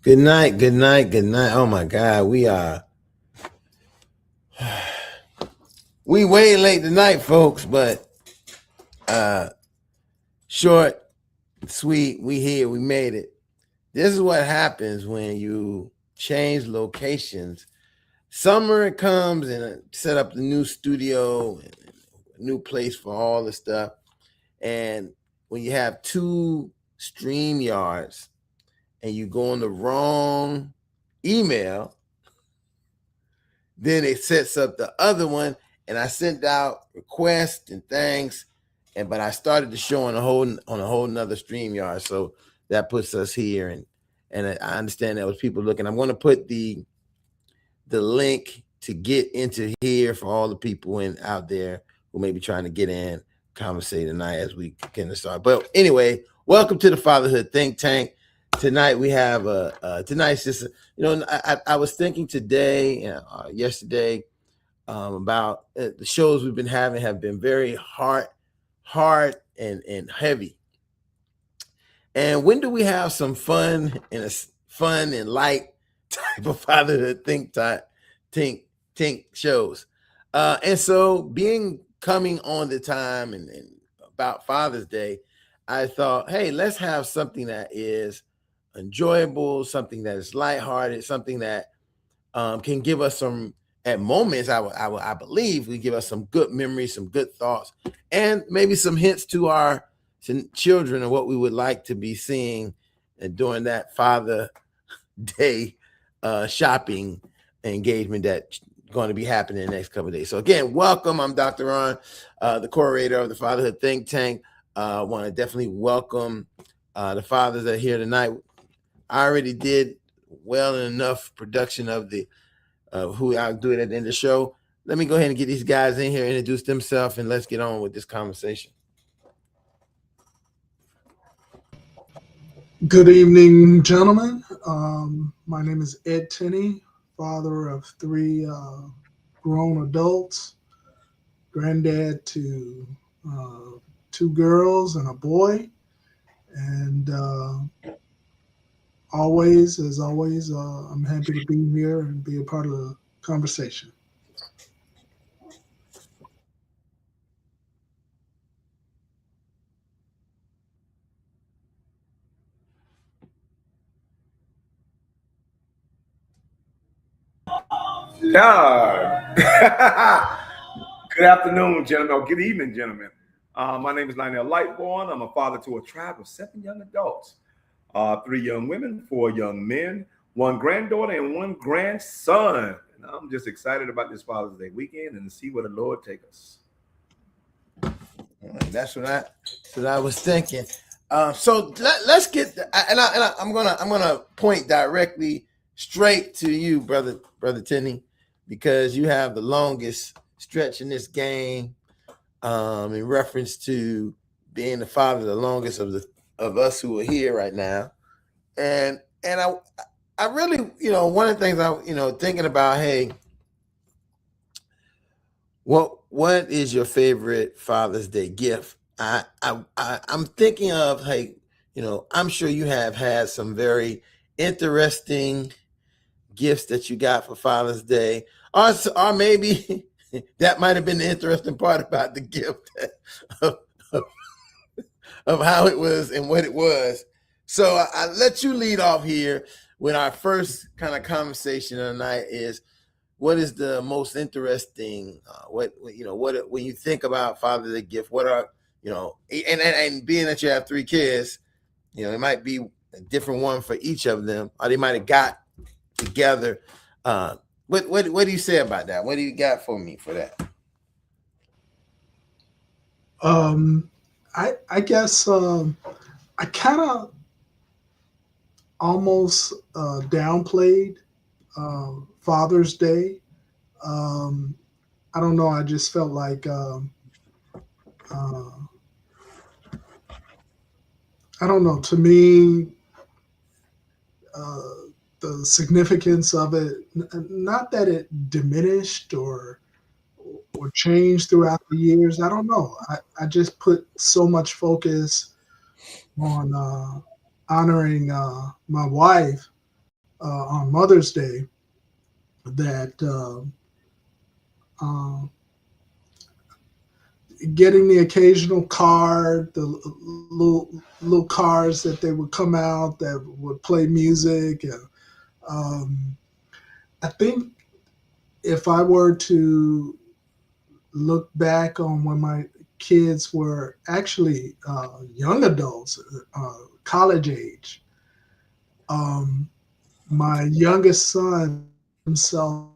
Good night, good night, good night. Oh my God, we way late tonight, folks, but short, sweet, we here, we made it. This is what happens when you change locations. Summer comes and set up the new studio, a new place for all the stuff. And when you have two StreamYards and you go on the wrong email, then it sets up the other one, and I sent out requests and things, but I started the show on a whole nother StreamYard, so that puts us here, and I understand that was people looking. I'm going to put the link to get into here for all the people out there who may be trying to get in, conversate tonight as we begin to start. But anyway, welcome to the Fatherhood Think Tank. Tonight we have tonight's just, I was thinking today, yesterday, about the shows we've been having have been very hard and heavy. And when do we have some fun and light type of Fatherhood Think shows? And so coming on the time and about Father's Day, I thought, hey, let's have something that is enjoyable, something that is lighthearted, something that can give us some, at moments, I believe, we give us some good memories, some good thoughts, and maybe some hints to our children of what we would like to be seeing during that Father Day shopping engagement that's going to be happening in the next couple of days. So again, welcome. I'm Dr. Ron, the curator of the Fatherhood Think Tank. I want to definitely welcome the fathers that are here tonight. I already did well enough production of who I'll do it at the end of the show. Let me go ahead and get these guys in here, introduce themselves, and let's get on with this conversation. Good evening, gentlemen. My name is Ed Tenney, father of three grown adults, granddad to two girls and a boy, and as always, I'm happy to be here and be a part of the conversation. Yeah. Good afternoon, gentlemen. Or good evening, gentlemen. My name is Lionel Lightborn. I'm a father to a tribe of 7 young adults, 3 young women, 4 young men, 1 granddaughter, and 1 grandson. And I'm just excited about this Father's Day weekend and to see where the Lord take us. That's what I was thinking. So let's get, I'm gonna point directly straight to you, brother Tenney, because you have the longest stretch in this game, in reference to being the father, the longest of us who are here right now, and I really, one of the things I, thinking about, hey, what is your favorite Father's Day gift? I'm thinking of, hey, I'm sure you have had some very interesting gifts that you got for Father's Day, or maybe that might have been the interesting part about the gift of how it was and what it was. So I let you lead off here with our first kind of conversation of the night is, what is the most interesting, when you think about Father's Day gift, what are, and being that you have 3 kids, it might be a different one for each of them, or they might have got together. What do you say about that? What do you got for me for that? I guess I kind of almost downplayed Father's Day. I don't know. I just felt like I don't know. To me, the significance of it, not that it diminished or changed throughout the years. I don't know. I just put so much focus on honoring my wife on Mother's Day that getting the occasional card, the little cars that they would come out that would play music. And, I think if I were to look back on when my kids were actually young adults, college age, my youngest son himself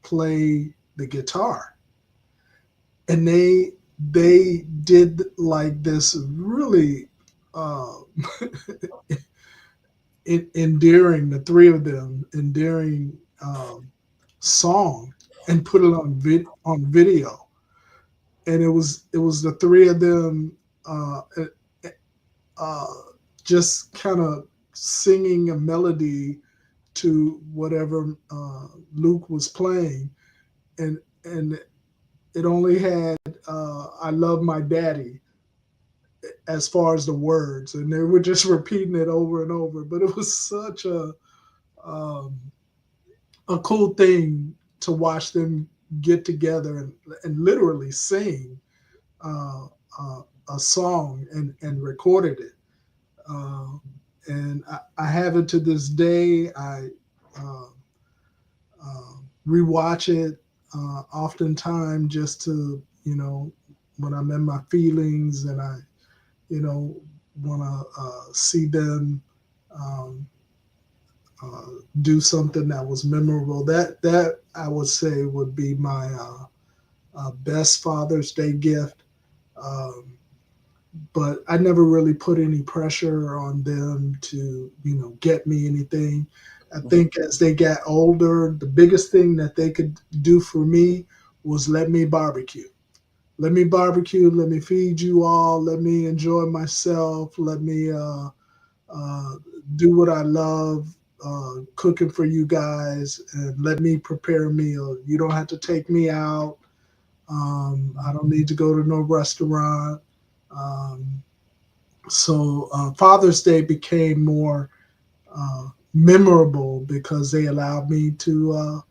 play the guitar, and they did like this really endearing, the three of them endearing song, and put it on video, and it was the three of them just kind of singing a melody to whatever Luke was playing, and it only had "I love my daddy" as far as the words, and they were just repeating it over and over. But it was such a cool thing to watch them get together and literally sing a song and recorded it. And I have it to this day. I rewatch it oftentimes just to, when I'm in my feelings and I, want to see them do something that was memorable. That I would say would be my best Father's Day gift. But I never really put any pressure on them to, get me anything. I think as they got older, the biggest thing that they could do for me was let me barbecue. Let me barbecue, let me feed you all, let me enjoy myself, let me do what I love, cooking for you guys, and let me prepare a meal. You don't have to take me out. I don't need to go to no restaurant. So Father's Day became more memorable because they allowed me to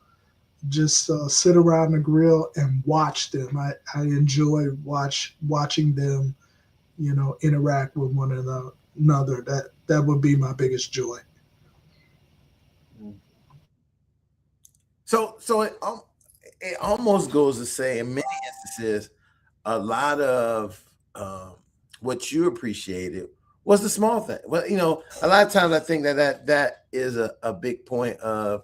just sit around the grill and watch them. I enjoy watching them, interact with one another. That would be my biggest joy. So it almost goes to say, in many instances, a lot of what you appreciated was the small thing. Well, a lot of times I think that is a big point of,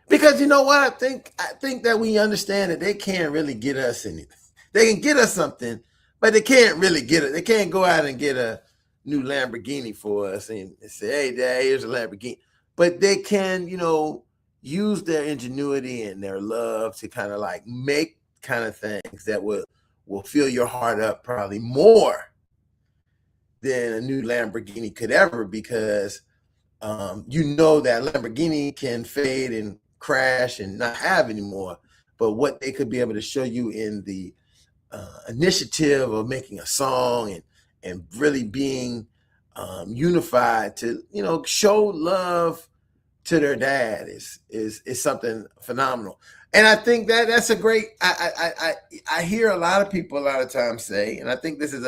because you know what, I think that we understand that they can't really get us anything. They can get us something, but they can't really get it. They can't go out and get a new Lamborghini for us and say, "Hey, Dad, here's a Lamborghini." But they can, use their ingenuity and their love to kind of like make kind of things that will fill your heart up probably more than a new Lamborghini could ever, because that Lamborghini can fade and crash and not have anymore. But what they could be able to show you in the initiative of making a song and really being unified to, show love to their dad is something phenomenal. And I think that's a great, I hear a lot of people a lot of times say, and I think this is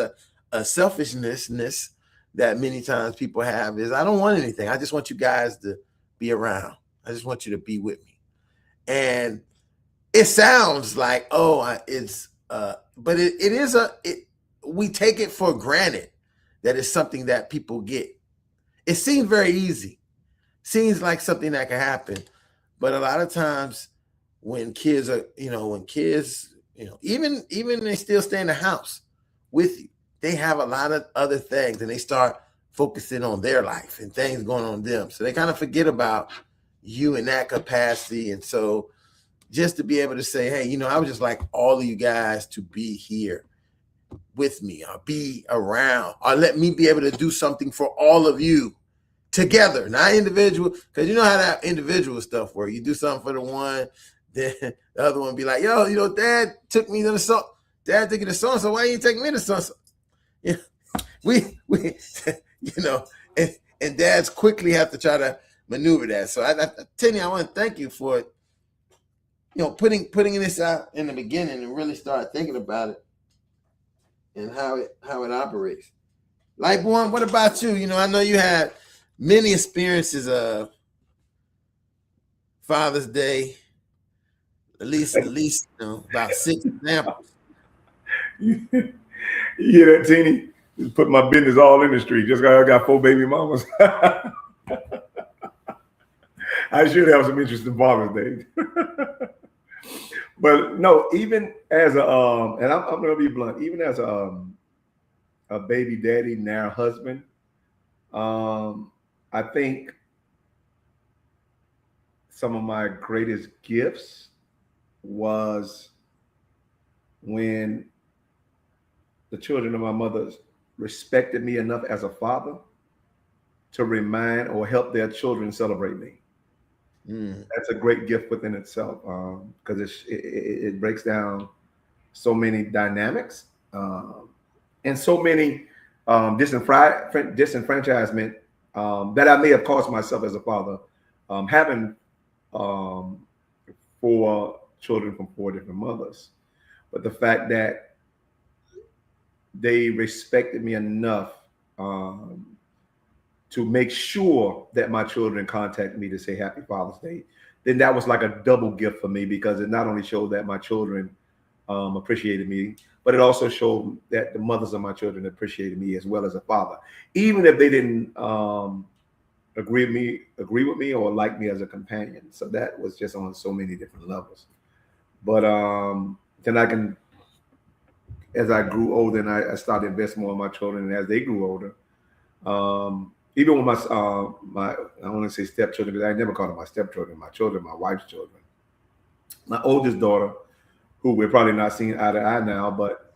a selfishness that many times people have, is I don't want anything. I just want you guys to be around. I just want you to be with me. And it sounds like, but it is we take it for granted that it's something that people get. It seems very easy. Seems like something that can happen. But a lot of times when kids are, even they still stay in the house with you, they have a lot of other things and they start focusing on their life and things going on them. So they kind of forget about you in that capacity. And so just to be able to say, hey, I would just like all of you guys to be here with me, or be around, or let me be able to do something for all of you together, not individual, because you know how that individual stuff works. You do something for the one, then the other one be like, yo, Dad took me to the song. Dad took you to so-and-so. Why you take me to so-and-so? Yeah, we and dads quickly have to try to maneuver that. So Tenny, I want to thank you for, putting this out in the beginning and really start thinking about it and how it operates. Lightborn, what about you? I know you had many experiences of Father's Day, at least about 6 examples. You hear that, Teeny? Just put my business all in the street. Just I got 4 baby mamas. I should have some interesting Father's Day. But no, even as a and I'm gonna be blunt, even as a baby daddy, now husband, I think some of my greatest gifts was when the children of my mother respected me enough as a father to remind or help their children celebrate me. That's a great gift within itself, because it breaks down so many dynamics and so many disenfranchisement that I may have caused myself as a father, having 4 children from 4 different mothers. But the fact that they respected me enough to make sure that my children contact me to say Happy Father's Day, then that was like a double gift for me, because it not only showed that my children appreciated me, but it also showed that the mothers of my children appreciated me as well as a father, even if they didn't agree with me or like me as a companion. So that was just on so many different levels. But then as I grew older and I started investing more in my children, and as they grew older, even with my I want to say stepchildren, because I never called them my stepchildren, my children, my wife's children. My oldest daughter, who we're probably not seeing eye to eye now, but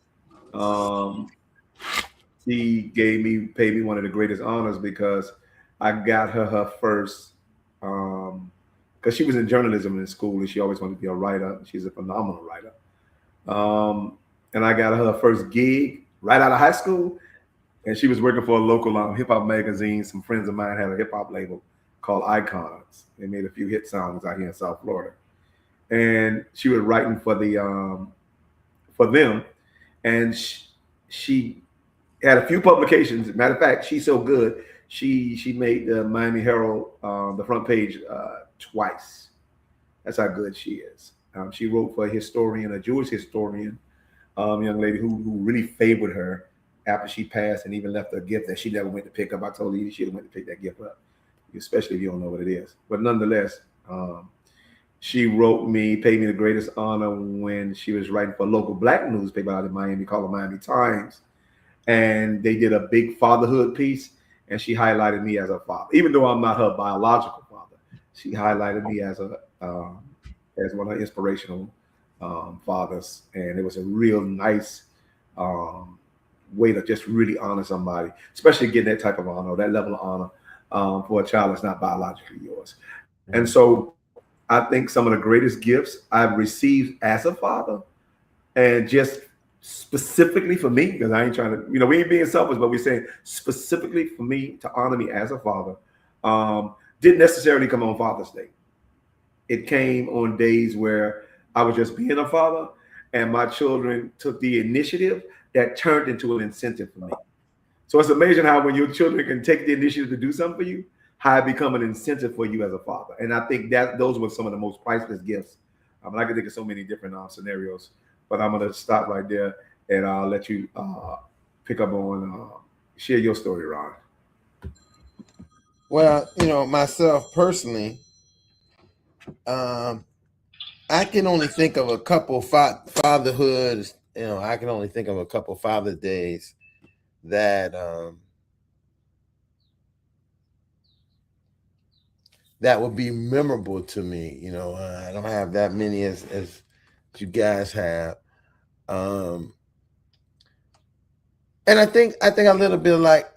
she paid me one of the greatest honors, because I got her first, because she was in journalism in school and she always wanted to be a writer. She's a phenomenal writer. And I got her first gig right out of high school. And she was working for a local hip hop magazine. Some friends of mine had a hip hop label called Icons. They made a few hit songs out here in South Florida. And she was writing for them. And she had a few publications. Matter of fact, she's so good, she made the Miami Herald the front page twice. That's how good she is. She wrote for a Jewish historian, young lady who really favored her after she passed, and even left her a gift that she never went to pick up. I told her you should have went to pick that gift up, especially if you don't know what it is. But nonetheless, she paid me the greatest honor when she was writing for a local black newspaper out in Miami called the Miami Times. And they did a big fatherhood piece, and she highlighted me as a father. Even though I'm not her biological father, she highlighted me as one of her inspirational fathers. And it was a real nice way to just really honor somebody, especially getting that type of honor, that level of honor for a child that's not biologically yours. And so I think some of the greatest gifts I've received as a father, and just specifically for me, because I ain't trying to, we ain't being selfish, but we're saying specifically for me to honor me as a father, didn't necessarily come on Father's Day. It came on days where I was just being a father, and my children took the initiative that turned into an incentive for me. So it's amazing how when your children can take the initiative to do something for you, how it become an incentive for you as a father. And I think that those were some of the most priceless gifts. I can think of so many different scenarios, but I'm going to stop right there, and I'll let you pick up on, share your story, Ron. Well, myself personally, I can only think of a couple fatherhoods. I can only think of a couple Father's Days that that would be memorable to me. I don't have that many as you guys have. And I think a little bit like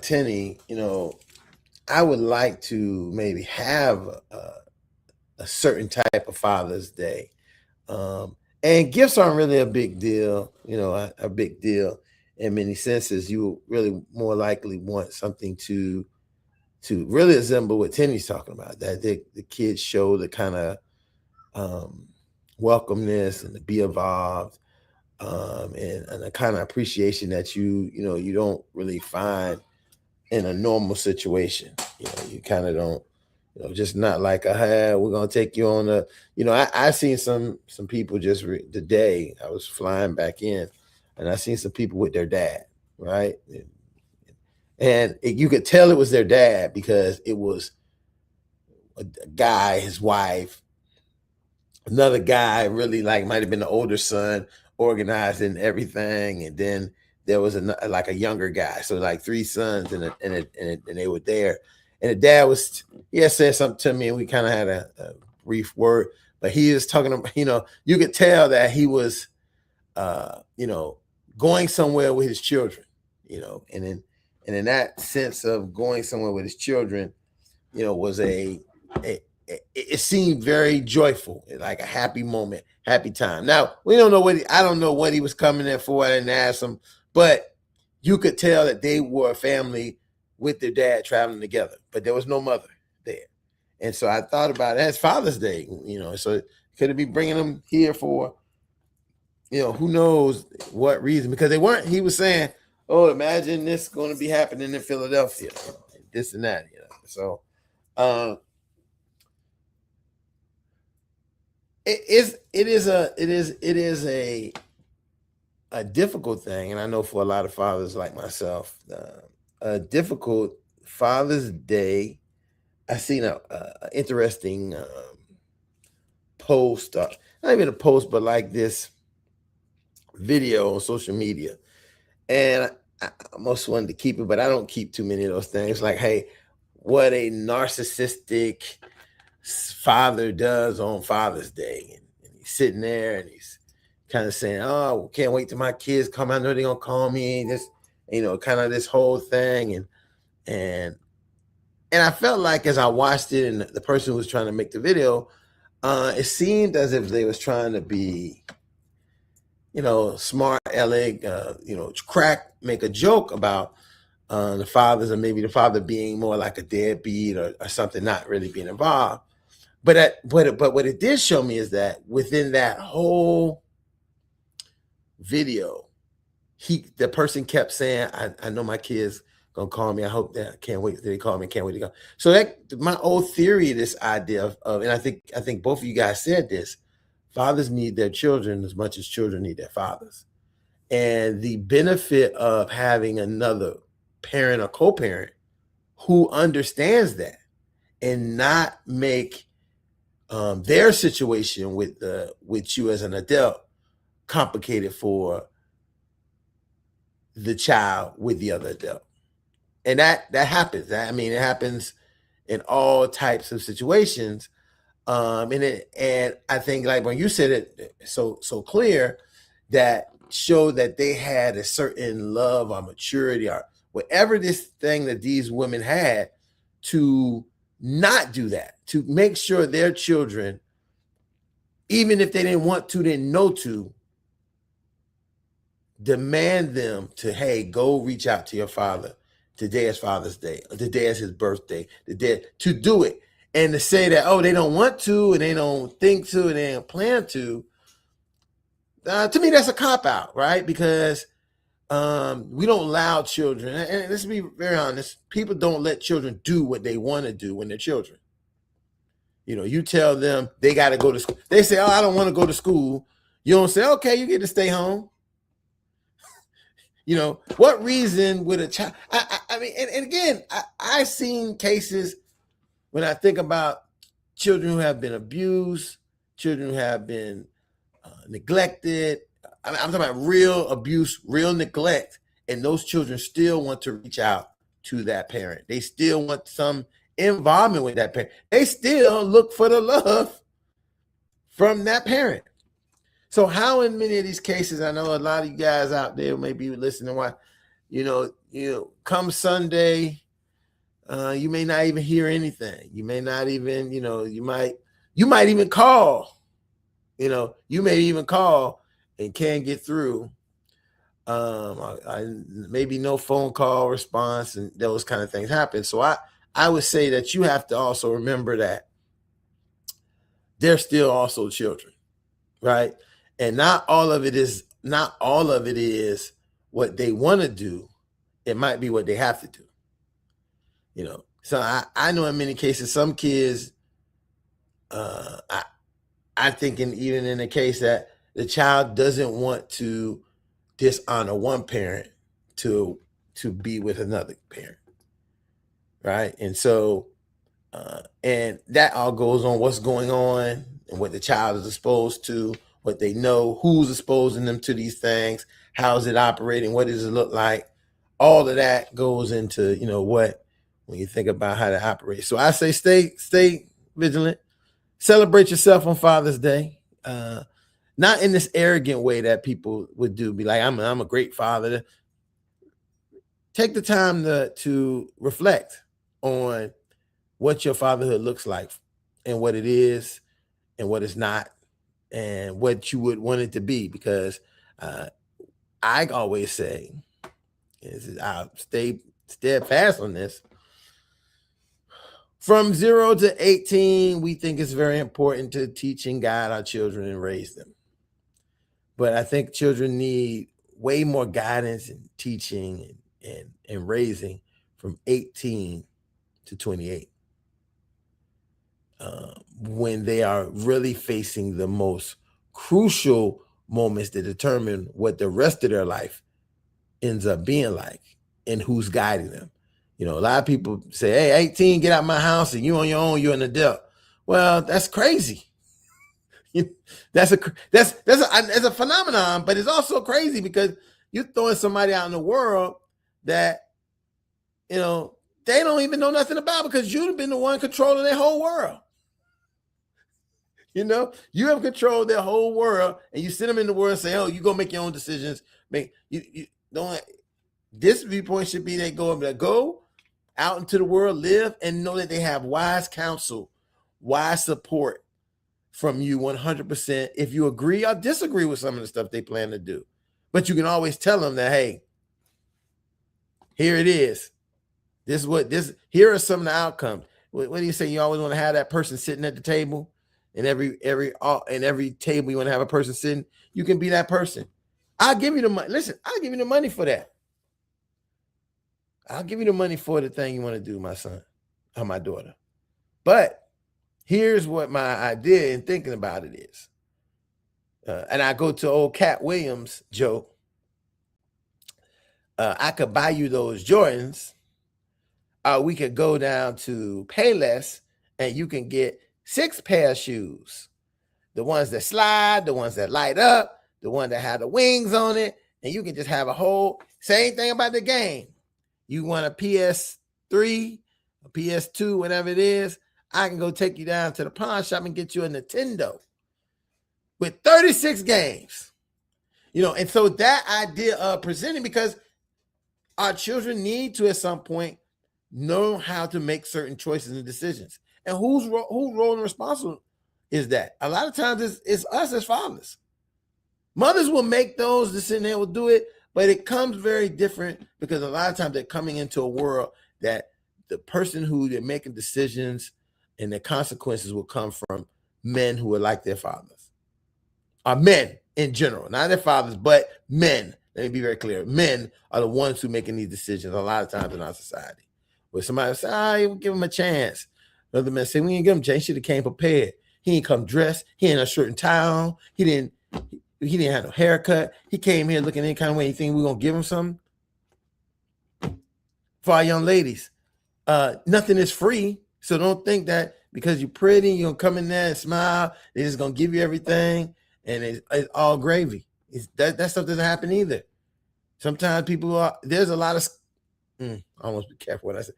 Tenny, I would like to maybe have a certain type of Father's Day. And gifts aren't really a big deal, a big deal in many senses, you really more likely want something to really resemble what Tenny's talking about, that the kids show the kind of welcomeness and to be involved, and a kind of appreciation that you don't really find in a normal situation. You kind of don't, just not like hey, we're gonna take you on a, I seen some people just today. I was flying back in, and I seen some people with their dad, right? And you could tell it was their dad because it was a guy, his wife, another guy, really like might have been the older son, organizing everything, and then there was like a younger guy, so like three sons, and they were there, and the dad said something to me, and we kind of had a brief word, but he was talking about, you could tell that he was, going somewhere with his children, and in that sense of going somewhere with his children, was it seemed very joyful, like a happy moment, happy time. Now, we don't know I don't know what he was coming there for. I didn't ask him, but you could tell that they were a family with their dad traveling together, but there was no mother there. And so I thought about it as Father's Day, so could it be bringing them here for, who knows what reason, because he was saying, oh, imagine this going to be happening in Philadelphia, this and that, so, it is a difficult thing, and I know for a lot of fathers like myself, a difficult Father's Day. I seen a interesting post, not even a post, but like this video on social media, and I almost wanted to keep it, but I don't keep too many of those things. Like, hey, what a narcissistic father does on Father's Day, and he's sitting there and he's kind of saying, oh, can't wait till my kids come, I know they're gonna call me, this, kind of this whole thing, and I felt like as I watched it, and the person who was trying to make the video, it seemed as if they was trying to be, smart aleck, make a joke about the fathers, or maybe the father being more like a deadbeat or something, not really being involved. But what it did show me is that within that whole video, the person kept saying, I know my kids gonna call me. I hope that I can't wait till they call me. Can't wait to go. So that my old theory, this idea of, and I think both of you guys said this, fathers need their children as much as children need their fathers. And the benefit of having another parent or co-parent who understands that and not make their situation with you as an adult complicated for the child with the other adult. And that happens. It happens in all types of situations. And I think, like when you said it so clear, that showed that they had a certain love or maturity or whatever this thing that these women had to not do that, to make sure their children, even if they didn't want to, didn't know to, demand them to, hey, go reach out to your father. Today is Father's Day. Today is his birthday. To do it. And to say that, oh, they don't want to, and they don't think to, and they don't plan to me, that's a cop-out, right? Because we don't allow children, and let's be very honest, people don't let children do what they want to do when they're children. You tell them they got to go to school. They say, oh, I don't want to go to school. You don't say, okay, you get to stay home. What reason would a child, and again, I've seen cases when I think about children who have been abused, children who have been neglected. I'm talking about real abuse, real neglect, and those children still want to reach out to that parent. They still want some involvement with that parent. They still look for the love from that parent. So how in many of these cases, I know a lot of you guys out there may be listening, why, come Sunday, you may not even hear anything. You may not even, you might even call, you may even call and can't get through. Maybe no phone call response, and those kind of things happen. So I would say that you have to also remember that they're still also children, right? And not all of it is what they want to do. It might be what they have to do. You know, so I know in many cases some kids, I think even in the case that the child doesn't want to dishonor one parent to be with another parent, right? And so and that all goes on what's going on and what the child is exposed to, what they know, who's exposing them to these things, how's it operating, what does it look like. All of that goes into, you know, what, when you think about how to operate. So I say stay vigilant, celebrate yourself on Father's Day. Not in this arrogant way that people would do, be like, I'm a great father. Take the time to reflect on what your fatherhood looks like and what it is and what it's not and what you would want it to be. Because I always say, I'll stay steadfast on this. From 0 to 18, we think it's very important to teach and guide our children and raise them. But I think children need way more guidance and teaching and raising from 18 to 28. When they are really facing the most crucial moments that determine what the rest of their life ends up being like and who's guiding them. You know, a lot of people say, hey, 18, get out my house and you on your own, you're an adult. Well, that's crazy. That's a phenomenon, but it's also crazy because you're throwing somebody out in the world that, you know, they don't even know nothing about because you've been the one controlling their whole world. You know, you have controlled their whole world and you send them in the world and say, oh, you go make your own decisions. You don't. This viewpoint should be they go out into the world, live, and know that they have wise counsel, wise support from you 100%. If you agree or disagree with some of the stuff they plan to do, but you can always tell them that, hey, here it is. Here are some of the outcomes. What do you say? You always want to have that person sitting at the table, and every table you want to have a person sitting. You can be that person. I'll give you the money. Listen, I'll give you the money for that. I'll give you the money for the thing you want to do, my son or my daughter. But here's what my idea in thinking about it is. And I go to old Cat Williams joke. I could buy you those Jordans. We could go down to Payless and you can get 6 pair of shoes. The ones that slide, the ones that light up, the one that have the wings on it. And you can just have a whole, same thing about the game. You want a PS3, a PS2, whatever it is, I can go take you down to the pawn shop and get you a Nintendo with 36 games. You know, and so that idea of presenting, because our children need to at some point know how to make certain choices and decisions. And whose role and responsible is that? A lot of times it's us as fathers. Mothers will make those decisions, they will do it, but it comes very different because a lot of times they're coming into a world that the person who they're making decisions and the consequences will come from men who are like their fathers. Or men in general, not their fathers, but men. Let me be very clear. Men are the ones who are making these decisions a lot of times in our society. Where somebody will say, you give him a chance. Other men say, we ain't give him a chance. He should have came prepared. He ain't come dressed. He ain't a shirt and tie on. He didn't have no haircut. He came here looking any kind of way. You think we're going to give him something? For our young ladies, nothing is free. So don't think that because you're pretty, you're going to come in there and smile. They're just going to give you everything. And it's all gravy. That stuff doesn't happen either. Sometimes there's a lot of, I almost be careful what I say.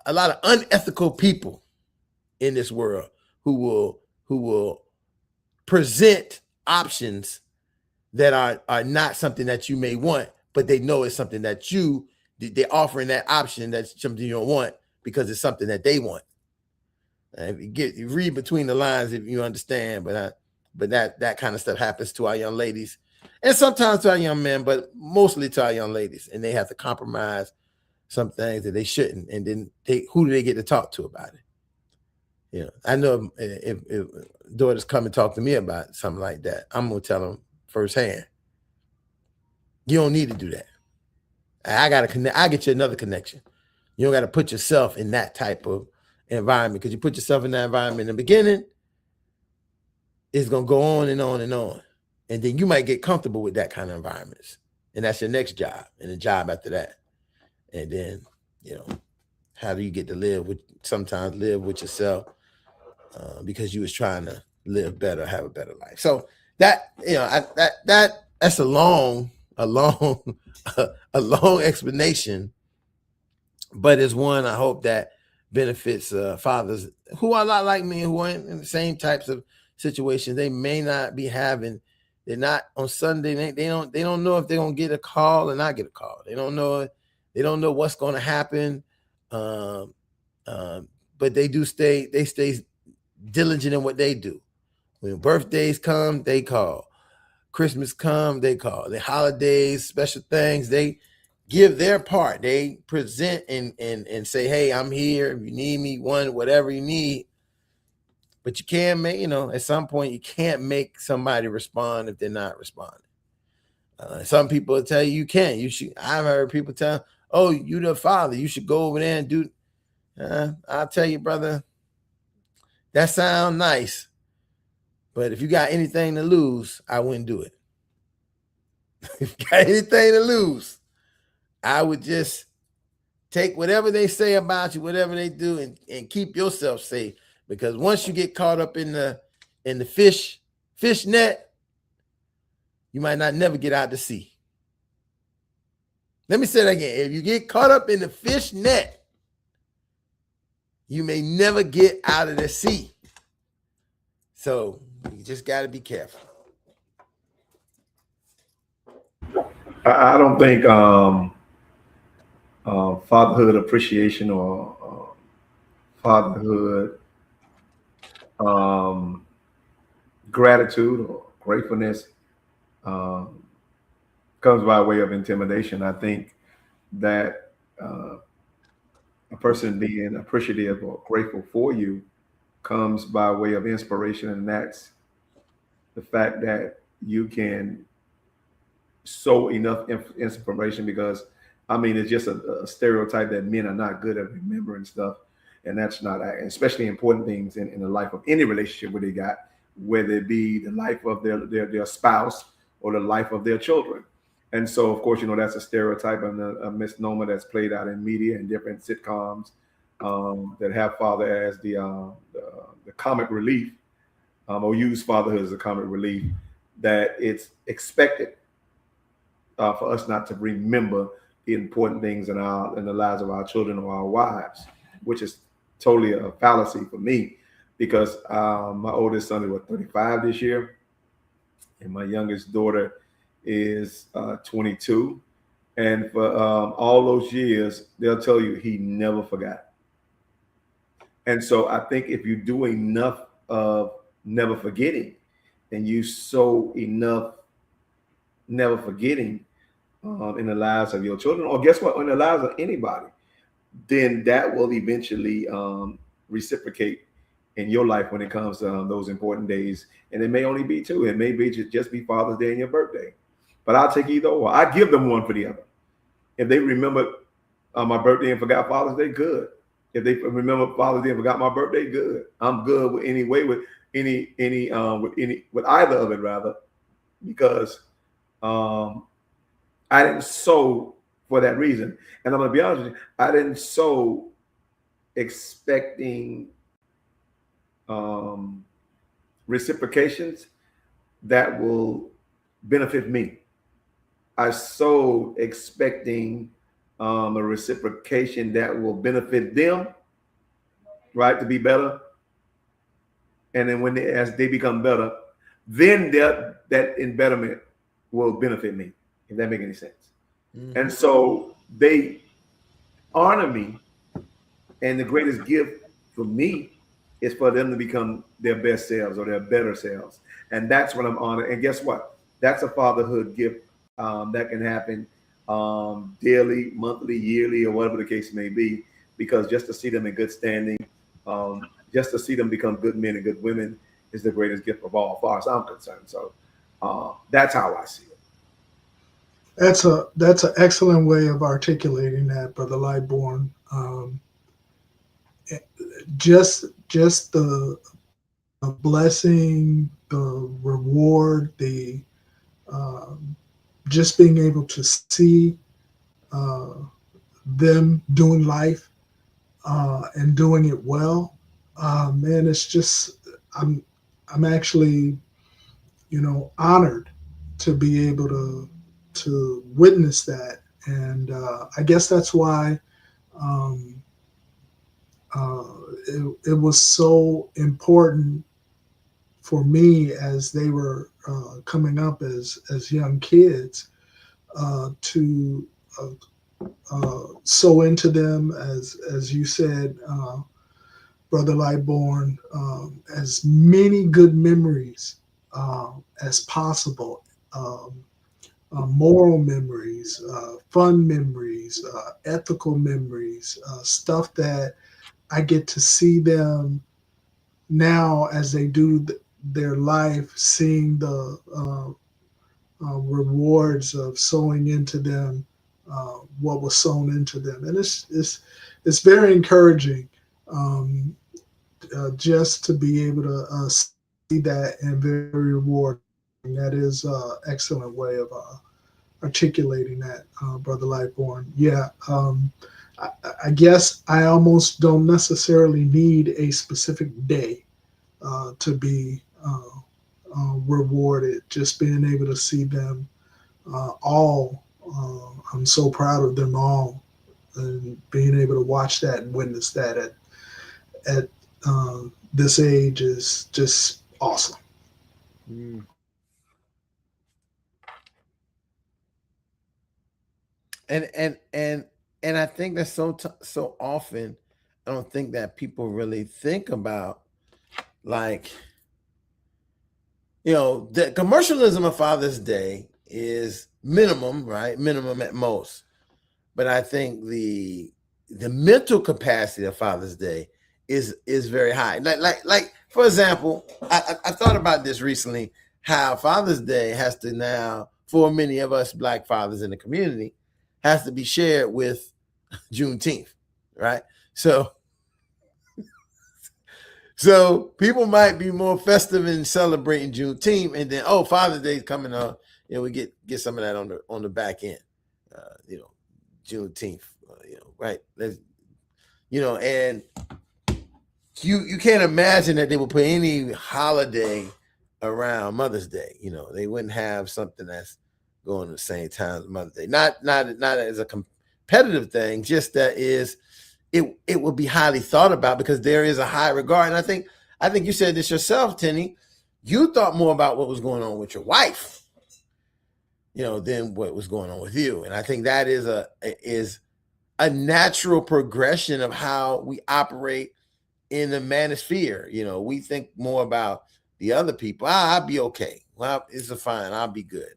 A lot of unethical people in this world who will present options that are not something that you may want, but they know it's something that they're offering that option that's something you don't want because it's something that they want. And you read between the lines if you understand, but that kind of stuff happens to our young ladies. and sometimes to our young men, but mostly to our young ladies, and they have to compromise some things that they shouldn't, and then who do they get to talk to about it? You know, I know if daughters come and talk to me about something like that, I'm gonna tell them firsthand, you don't need to do that. I gotta connect. I get you another connection. You don't got to put yourself in that type of environment, because you put yourself in that environment in the beginning, it's gonna go on and on and on, and then you might get comfortable with that kind of environments, and that's your next job, and the job after that, and then how do you get to sometimes live with yourself because you was trying to live better, have a better life. So that that's a long a long explanation, but it's one I hope that benefits fathers who are a lot like me, who are in the same types of situations. They may not be having. They're not on Sunday. They don't know if they're gonna get a call or not get a call. They don't know. They don't know what's going to happen. But they stay diligent in what they do. When birthdays come, they call. Christmas come, they call. The holidays, special things, they give their part. They present and say, hey, I'm here. If you need me, whatever you need. But you can't make, at some point, you can't make somebody respond if they're not responding. Some people tell you can. You should. I've heard people tell, oh, you the father, you should go over there and do. I'll tell you, brother, that sounds nice, but if you got anything to lose, I wouldn't do it. If you got anything to lose, I would just take whatever they say about you, whatever they do, and keep yourself safe. Because once you get caught up in the fish net, you might not never get out to sea. Let me say that again. If you get caught up in the fish net, you may never get out of the sea. So you just got to be careful. I don't think fatherhood appreciation or fatherhood gratitude or gratefulness comes by way of intimidation. I think that a person being appreciative or grateful for you comes by way of inspiration, and that's the fact that you can sow enough inspiration, because it's just a stereotype that men are not good at remembering stuff, and that's not, especially important things in the life of any relationship where they got, whether it be the life of their spouse or the life of their children. And so, of course, that's a stereotype and a misnomer that's played out in media and different sitcoms that have father as the comic relief, or use fatherhood as a comic relief, that it's expected for us not to remember the important things in the lives of our children or our wives, which is totally a fallacy for me, because my oldest son is 35 this year, and my youngest daughter is 22, and for all those years they'll tell you he never forgot. And so I think if you do enough of never forgetting, and you sow enough never forgetting in the lives of your children, or guess what, in the lives of anybody, then that will eventually reciprocate in your life when it comes to those important days. And it may only be two. It may be just be Father's Day and your birthday. But I'll take either or. I give them one for the other. If they remember my birthday and forgot Father's Day, good. If they remember Father's Day and forgot my birthday, good. I'm good with any way, with with either of it, rather, because I didn't sow for that reason. And I'm gonna be honest with you, I didn't sow expecting reciprocations that will benefit me. I sowed expecting a reciprocation that will benefit them, right, to be better. And then as they become better, then that embetterment will benefit me, if that makes any sense. Mm-hmm. And so they honor me, and the greatest gift for me is for them to become their best selves or their better selves. And that's what I'm honored. And guess what? that's a fatherhood gift that can happen daily, monthly, yearly, or whatever the case may be. Because just to see them in good standing, just to see them become good men and good women is the greatest gift of all, as far as I'm concerned. So that's how I see it. That's an excellent way of articulating that, Brother Lightborn. Just the blessing, the reward, the just being able to see uh, them doing life and doing it well. Man, it's just I'm actually, honored to be able to witness that, and I guess that's why um, it was so important for me as they were coming up as young kids to sow into them, as you said, Brother Lightborn, as many good memories as possible. Moral memories, fun memories, ethical memories, stuff that I get to see them now as they do their life, seeing the rewards of sowing into them what was sown into them, and it's very encouraging um, just to be able to see that, and very rewarding. That is an excellent way of articulating that, Brother Lightborn. Yeah, I, I guess I almost don't necessarily need a specific day to be rewarded. Just being able to see them all, I'm so proud of them all, and being able to watch that and witness that at this age is just awesome. Mm. And I think that so often I don't think that people really think about, like, the commercialism of Father's Day is minimum, right? Minimum at most. But I think the mental capacity of Father's Day is very high. Like for example, I thought about this recently, how Father's Day has to now, for many of us Black fathers in the community, has to be shared with Juneteenth, right? So people might be more festive in celebrating Juneteenth, and then Father's Day is coming up, we get some of that on the back end, Juneteenth, right? And you can't imagine that they would put any holiday around Mother's Day. They wouldn't have something that's going at the same time as Mother's Day. Not as a competitive thing, just that it will be highly thought about because there is a high regard. And I think you said this yourself, Tenny. You thought more about what was going on with your wife, than what was going on with you. And I think that is a natural progression of how we operate in the manosphere. We think more about the other people. I'll be okay. Well, it's fine. I'll be good.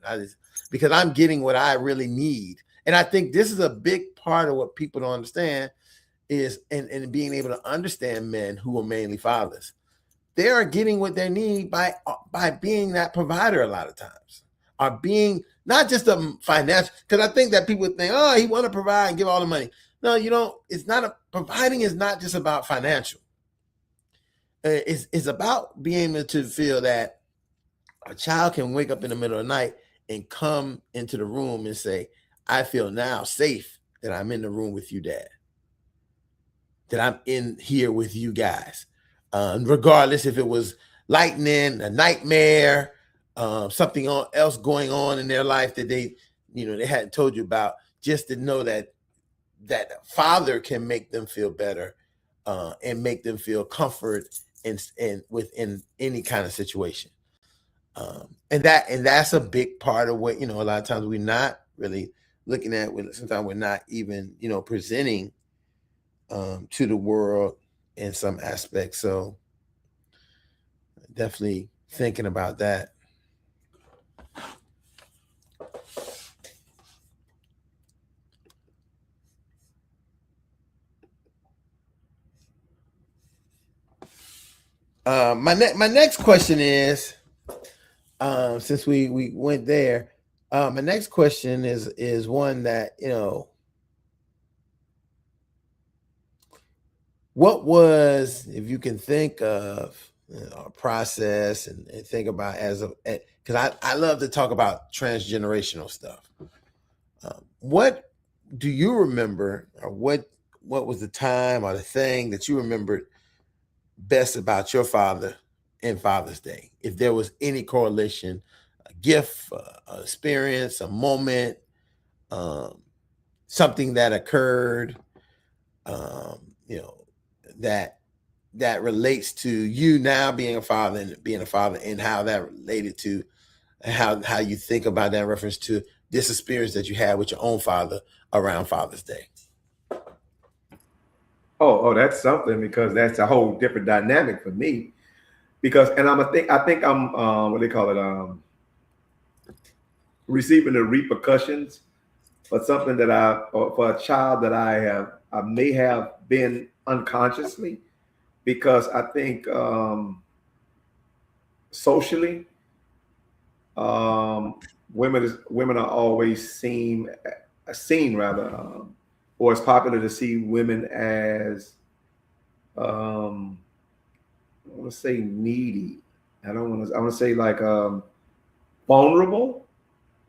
Because I'm getting what I really need. And I think this is a big part of what people don't understand is, and being able to understand men who are mainly fathers. They are getting what they need by being that provider a lot of times, or being not just a financial, because I think that people think, he want to provide and give all the money. No, you don't. It's not providing is not just about financial. It's about being able to feel that a child can wake up in the middle of the night and come into the room and say, I feel now safe that I'm in the room with you, Dad. That I'm in here with you guys. Regardless if it was lightning, a nightmare, something else going on in their life that they hadn't told you about, just to know that father can make them feel better and make them feel comfort and within any kind of situation. And that's a big part of what, a lot of times we're not really looking at. Sometimes we're not even, presenting to the world in some aspects. So definitely thinking about that. My next question is, since we went there, my next question is one that, what was, if you can think of a process and think about because I love to talk about transgenerational stuff. What do you remember, or what was the time or the thing that you remembered best about your father and Father's Day? If there was any correlation, a gift, a experience, a moment, um, something that occurred, you know, that relates to you now being a father and how that related to how you think about that in reference to this experience that you had with your own father around Father's Day. Oh, that's something, because that's a whole different dynamic for me. Because, and I think I'm what they call it, receiving the repercussions for something that or for a child that I may have been unconsciously, because I think socially, women are always seen rather, or it's popular to see women as, I want to say needy. I want to say like vulnerable,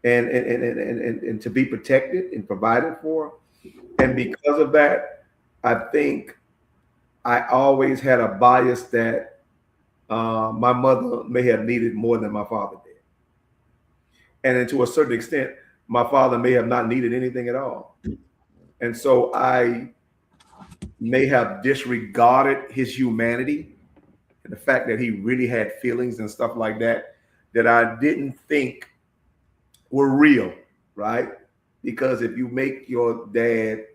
and to be protected and provided for. And because of that, I think I always had a bias that my mother may have needed more than my father did. And then to a certain extent, my father may have not needed anything at all. And so I may have disregarded his humanity and the fact that he really had feelings and stuff like that, that I didn't think were real, right? Because if you make your dad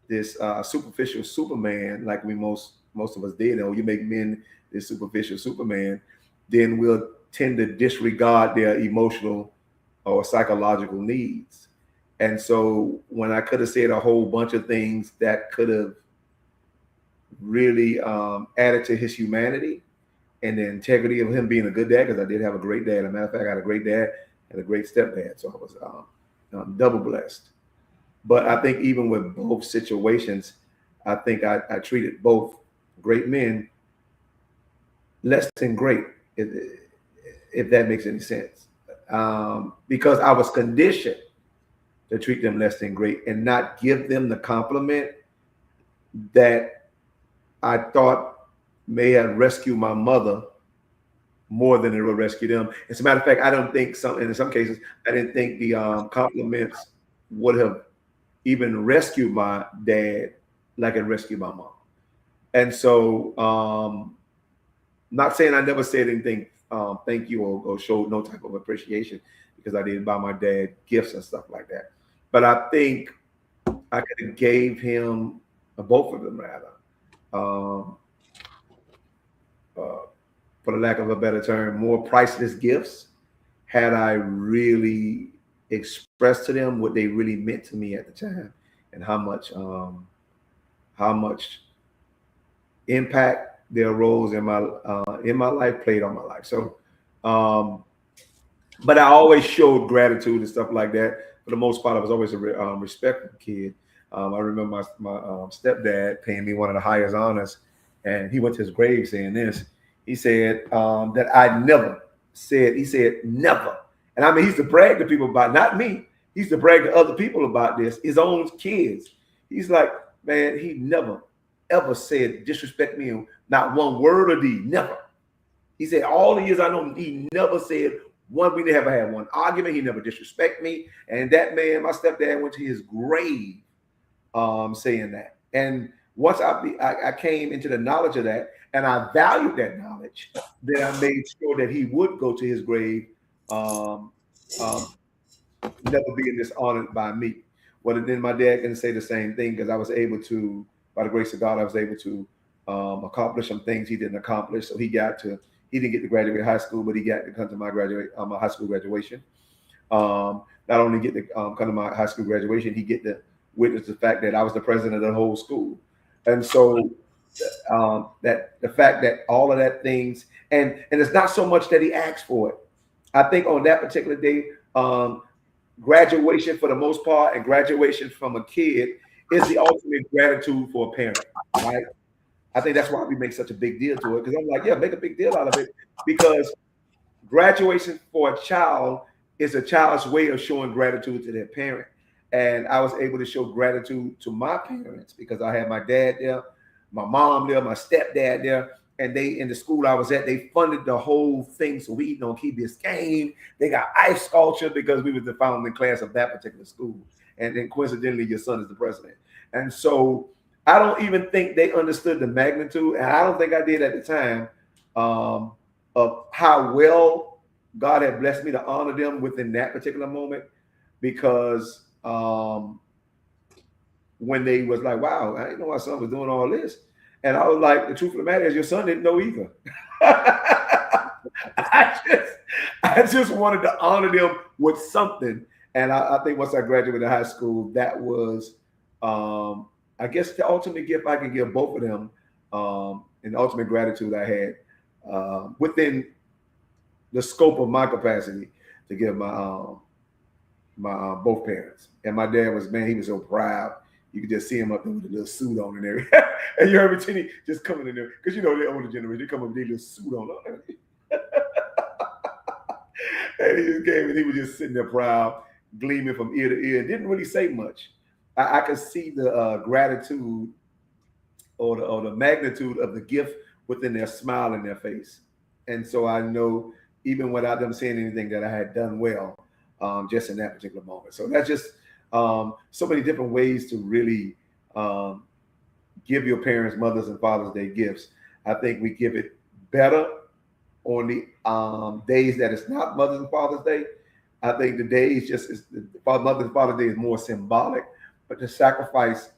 this superficial Superman, like most of us did, or you make men this superficial Superman, then we'll tend to disregard their emotional or psychological needs. And so when I could have said a whole bunch of things that could have really added to his humanity and the integrity of him being a good dad, because I did have a great dad. As a matter of fact, I had a great dad and a great stepdad, so I was double blessed. But I think even with both situations, I think I treated both great men less than great, if that makes any sense. Because I was conditioned to treat them less than great and not give them the compliment that I thought may have rescued my mother more than it will rescue them. As a matter of fact, I don't think in some cases, I didn't think the compliments would have even rescued my dad like it rescued my mom. And so, not saying I never said anything, thank you, or showed no type of appreciation, because I didn't buy my dad gifts and stuff like that. But I think I could have gave him, both of them rather, for the lack of a better term, more priceless gifts had I really expressed to them what they really meant to me at the time, and how much impact their roles in my life played on my life. So, but I always showed gratitude and stuff like that. For the most part, I was always a respectful kid. I remember my stepdad paying me one of the highest honors, and he went to his grave saying this. He said that I never said, he said, never. And I mean, he used to brag to people about, not me, he used to brag to other people about this, his own kids. He's like, man, he never, ever said disrespect me, not one word or deed, never. He said, all the years I know him, he never said one, we never had one argument, he never disrespect me. And that man, my stepdad, went to his grave saying that. And once I came into the knowledge of that, and I valued that knowledge, then I made sure that he would go to his grave, never being dishonored by me. Well, then my dad can say the same thing, because I was able to, by the grace of God, I was able to accomplish some things he didn't accomplish. So he didn't get to graduate high school, but he got to come to my high school graduation. Not only get to come to my high school graduation, he get to witness the fact that I was the president of the whole school. And so that the fact that all of that things, and it's not so much that he asked for it. I think on that particular day, graduation for the most part, and graduation from a kid is the ultimate gratitude for a parent, right? I think that's why we make such a big deal to it, because I'm like, yeah, make a big deal out of it, because graduation for a child is a child's way of showing gratitude to their parent. And I was able to show gratitude to my parents because I had my dad there, my mom there, my stepdad there, and they, in the school I was at, they funded the whole thing. So we eating on Key Biscayne. They got ice sculpture because we was the founding class of that particular school. And then coincidentally, your son is the president. And so I don't even think they understood the magnitude, and I don't think I did at the time, of how well God had blessed me to honor them within that particular moment. Because when they was like, wow, I didn't know my son was doing all this. And I was like, the truth of the matter is your son didn't know either. I just wanted to honor them with something. And I think once I graduated high school, that was, I guess, the ultimate gift I can give both of them, and the ultimate gratitude I had within the scope of my capacity to give my both parents. And my dad was, man, he was so proud. You could just see him up there with a little suit on and everything. And you heard me, Tinny, just coming in there, because you know the older generation, they come up with their little suit on. And he just came and he was just sitting there proud, gleaming from ear to ear. Didn't really say much. I could see the gratitude or the magnitude of the gift within their smile in their face. And so I know, even without them saying anything, that I had done well just in that particular moment. So that's just so many different ways to really give your parents, mothers and fathers Day gifts. I think we give it better on the days that it's not Mother's and Father's Day. I think the days just is Mother's and Father's Day is more symbolic, but the sacrifice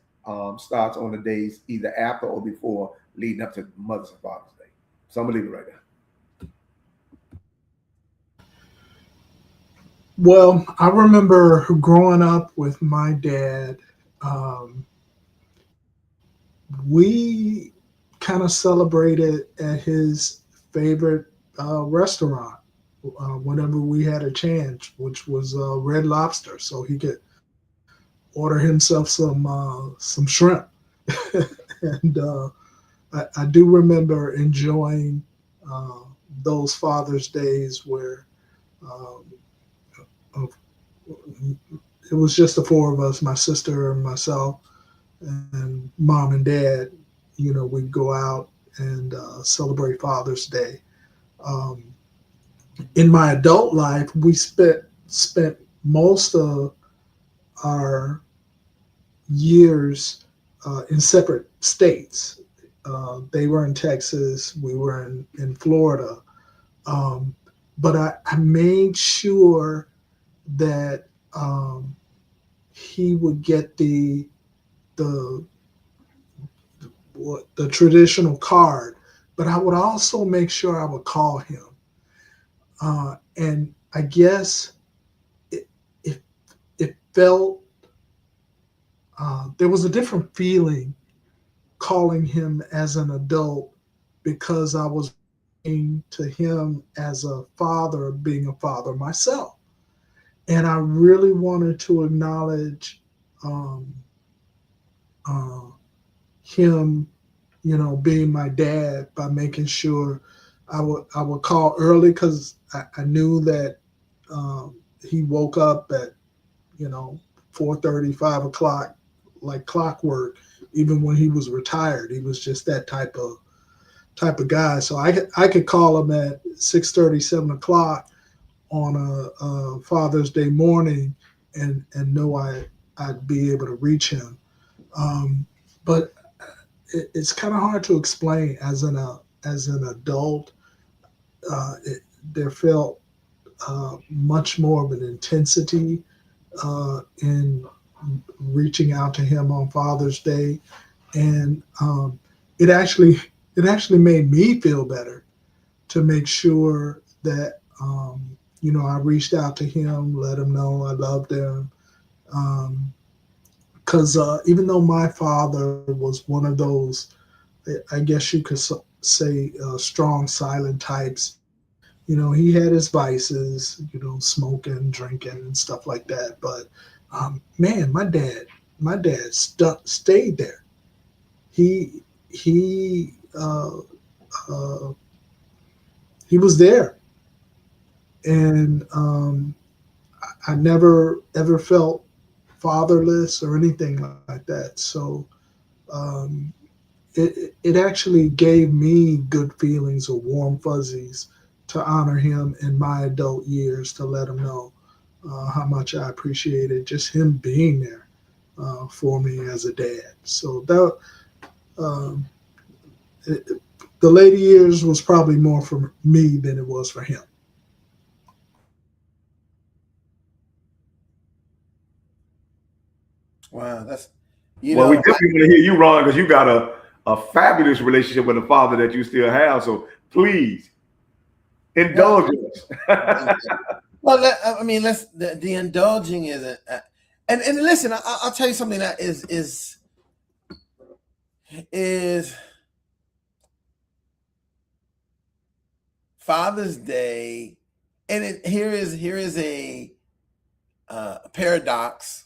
starts on the days either after or before leading up to Mother's and Father's Day. So I'm gonna leave it right now. Well, I remember growing up with my dad. We kind of celebrated at his favorite restaurant whenever we had a chance, which was Red Lobster, so he could order himself some shrimp. And I do remember enjoying those Father's Days where it was just the four of us, my sister and myself, and mom and dad. You know, we'd go out and celebrate Father's Day. In my adult life, we spent most of our years in separate states. They were in Texas, we were in Florida. But I made sure that he would get the traditional card, but I would also make sure I would call him. And I guess it felt, there was a different feeling calling him as an adult, because I was to him as a father, being a father myself. And I really wanted to acknowledge him, you know, being my dad, by making sure I would call early, because I knew that he woke up at, you know, 4:30, 5 o'clock, like clockwork. Even when he was retired, he was just that type of guy. So I could call him at 6:30, 7 o'clock on a Father's Day morning and know I'd be able to reach him. But it's kind of hard to explain as an adult. There felt much more of an intensity in reaching out to him on Father's Day, and it actually made me feel better to make sure that you know, I reached out to him, let him know I loved him, because even though my father was one of those I guess you could say, strong, silent types. He had his vices, smoking, drinking, and stuff like that. But man, my dad stayed there. He uh, he was there, and I never ever felt fatherless or anything like that. So um, it actually gave me good feelings or warm fuzzies to honor him in my adult years, to let him know how much I appreciated just him being there for me as a dad. So that um, it, the later years was probably more for me than it was for him. Wow, that's Well, we definitely want to hear you, Ron, because you got a fabulous relationship with the father that you still have. So please indulge us. well, I mean, the indulging isn't, and listen, I'll tell you something that is Father's Day, and here is a paradox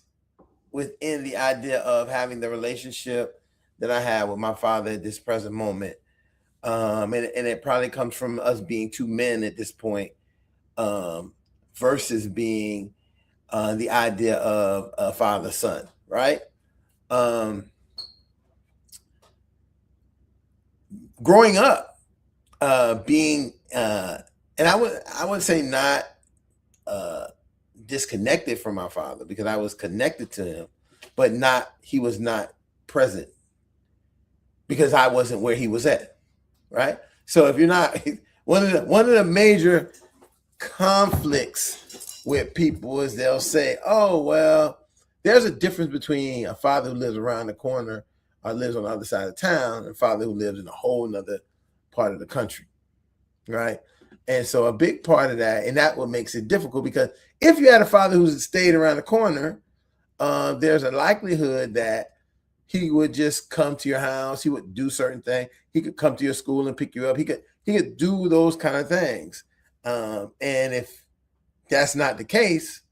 within the idea of having the relationship that I have with my father at this present moment. And it probably comes from us being two men at this point, versus being the idea of a father son, right? Growing up, being and I would say not disconnected from my father, because I was connected to him, but he was not present because I wasn't where he was at, right? So if you're not, one of the major conflicts with people is they'll say, oh, well, there's a difference between a father who lives around the corner or lives on the other side of town and a father who lives in a whole nother part of the country, right? And so a big part of that, and that what makes it difficult, because if you had a father who stayed around the corner, there's a likelihood that he would just come to your house. He would do certain things. He could come to your school and pick you up. He could do those kind of things. And if that's not the case,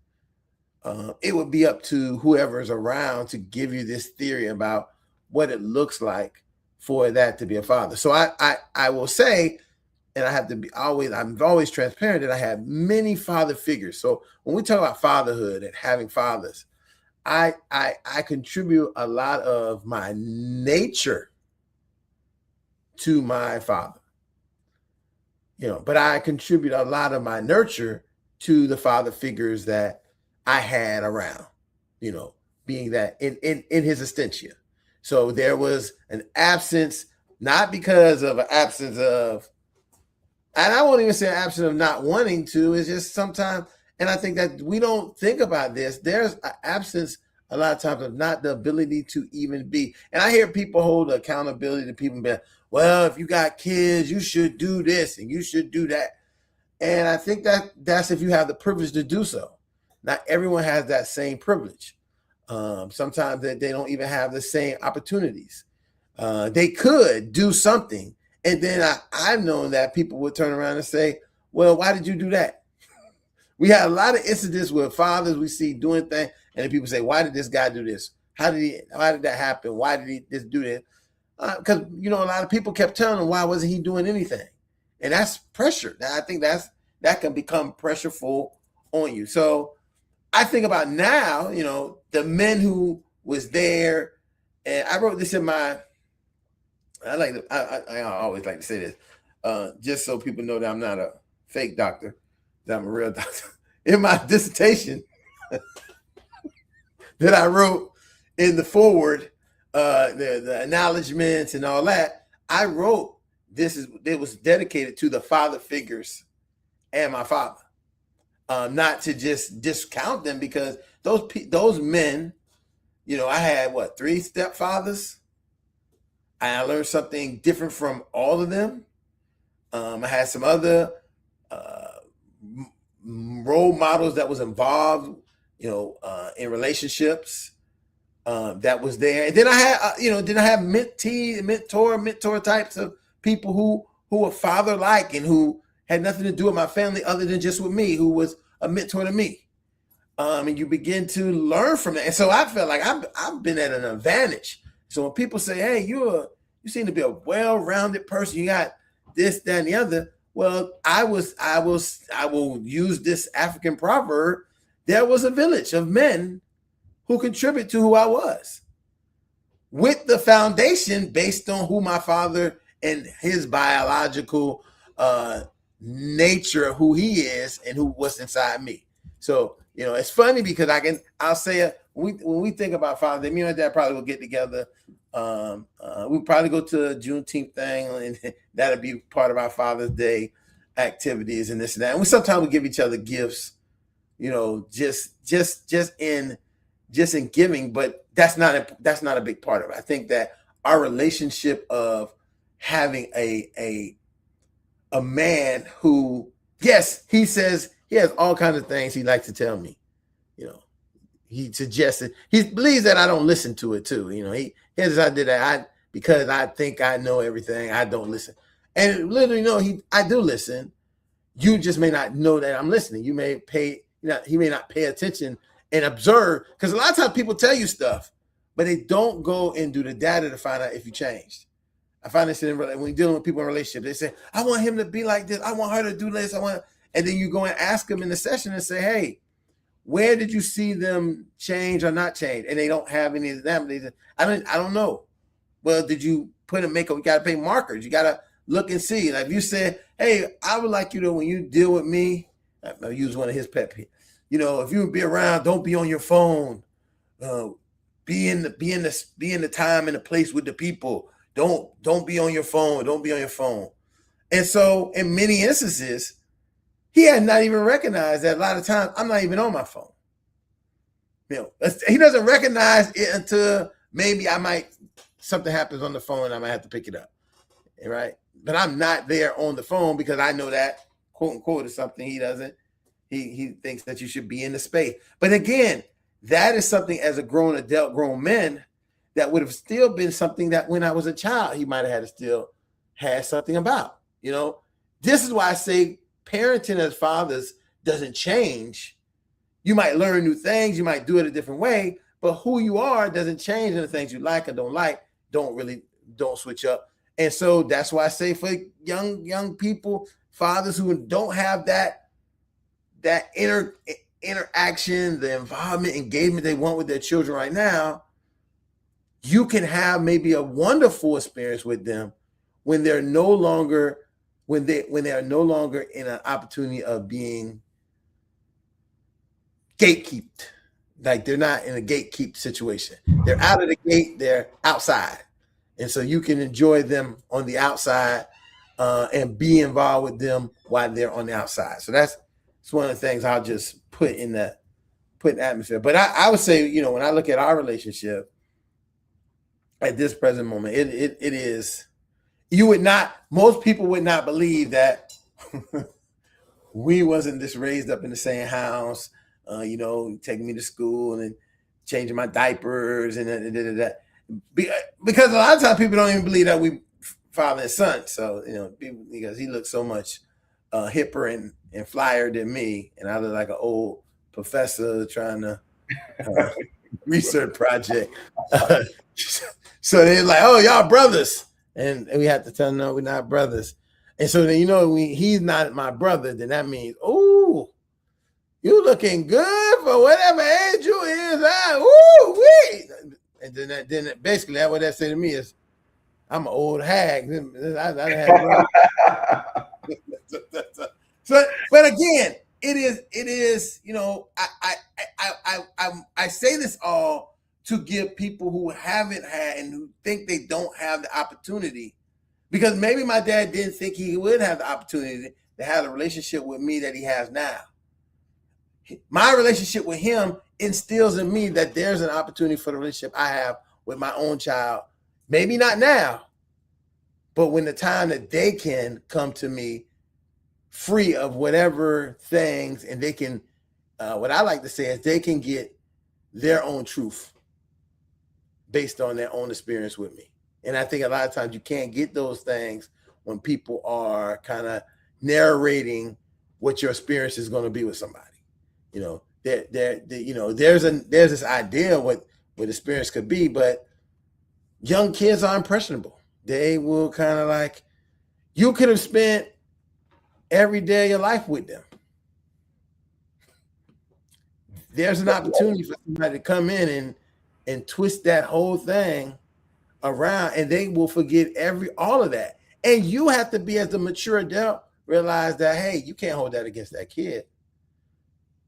it would be up to whoever's around to give you this theory about what it looks like for that to be a father. So I will say, and I'm always transparent, that I have many father figures. So when we talk about fatherhood and having fathers, I contribute a lot of my nature to my father, but I contribute a lot of my nurture to the father figures that I had around, being that in his extension. So there was an absence, not because of an absence of, and I won't even say an absence of not wanting to, it's just sometimes, and I think that we don't think about this, there's an absence a lot of times of not the ability to even be. And I hear people hold accountability to people, be like, well, if you got kids, you should do this and you should do that. And I think that's if you have the privilege to do so. Not everyone has that same privilege. Sometimes they don't even have the same opportunities. They could do something. And then I've known that people would turn around and say, well, why did you do that? We had a lot of incidents with fathers we see doing things, and then people say, why did this guy do this? Why did that happen? Why did he just do this? Because, a lot of people kept telling him, why wasn't he doing anything? And that's pressure. I think that can become pressureful on you. So I think about now, the men who was there, and I wrote this in my, I always like to say this, just so people know that I'm not a fake doctor, that I'm a real doctor. In my dissertation that I wrote in the forward, the acknowledgments and all that, I wrote it was dedicated to the father figures and my father, not to just discount them, because those men, I had 3 stepfathers. I learned something different from all of them. I had some other role models that was involved, in relationships. that was there. And then I had, then I have mentor types of people who were father-like and who had nothing to do with my family other than just with me, who was a mentor to me. And you begin to learn from that. And so I felt like I've been at an advantage. So when people say, hey, you seem to be a well-rounded person, you got this, that, and the other. Well, I will use this African proverb. There was a village of men who contribute to who I was, with the foundation based on who my father and his biological nature, who he is and what's inside me. So, it's funny because I'll say when we think about Father's Day, me and my dad probably will get together. We'll probably go to a Juneteenth thing, and that'll be part of our Father's Day activities and this and that. And sometimes we give each other gifts, just in giving, but that's not a big part of it. I think that our relationship of having a man who, yes, he says he has all kinds of things he likes to tell me. He suggested, he believes that I don't listen to it too. He has this idea that because I think I know everything, I don't listen. And literally, I do listen. You just may not know that I'm listening. You may he may not pay attention and observe, because a lot of times people tell you stuff, but they don't go and do the data to find out if you changed. I find this when you're dealing with people in relationships, they say, I want him to be like this. I want her to do this. And then you go and ask them in the session and say, hey, where did you see them change or not change? And they don't have any of them. They say, I don't know. Well, did you put a makeup? You got to pay markers. You got to look and see. Like if you said, hey, I would like you to, when you deal with me, I'll use one of his pet peeves. If you would be around, don't be on your phone. Be in the time and the place with the people. Don't be on your phone. Don't be on your phone. And so in many instances, he had not even recognized that a lot of times I'm not even on my phone. He doesn't recognize it until maybe something happens on the phone and I might have to pick it up. Right? But I'm not there on the phone because I know that, quote unquote, is something he doesn't. He thinks that you should be in the space. But again, that is something as a grown man that would have still been something that when I was a child, he might have had something about. This is why I say parenting as fathers doesn't change. You might learn new things. You might do it a different way, but who you are doesn't change, and the things you like or don't like don't switch up. And so that's why I say for young people, fathers who don't have that interaction, the involvement, engagement they want with their children right now, you can have maybe a wonderful experience with them when they're no longer when they are no longer in an opportunity of being gatekept. Like they're not in a gatekeep situation. They're out of the gate, they're outside. And so you can enjoy them on the outside and be involved with them while they're on the outside. So that's one of the things I'll just put in atmosphere. But I would say, when I look at our relationship at this present moment, it is, most people would not believe that we wasn't just raised up in the same house, taking me to school and changing my diapers and that. Because a lot of times people don't even believe that we father and son. So, because he looks so much hipper and flyer than me, and I look like an old professor trying to research project. So they're like, "Oh, y'all brothers," and we have to tell them, "No, we're not brothers." And so then he's not my brother, then that means, "Oh, you looking good for whatever age you is." Ooh, wee. And then basically that what that say to me is, I'm an old hag. So, but again, it is. I say this all to give people who haven't had and who think they don't have the opportunity, because maybe my dad didn't think he would have the opportunity to have a relationship with me that he has now. My relationship with him instills in me that there's an opportunity for the relationship I have with my own child. Maybe not now, but when the time that they can come to me free of whatever things, and they can, what I like to say is they can get their own truth. based on their own experience with me. And I think a lot of times you can't get those things when people are kind of narrating what your experience is going to be with somebody. You know, there's this idea of what experience could be, but young kids are impressionable. They will kind of like, you could have spent every day of your life with them. There's an opportunity for somebody to come in and twist that whole thing around, and they will forget all of that. And you have to be, as the mature adult, realize that, hey, you can't hold that against that kid.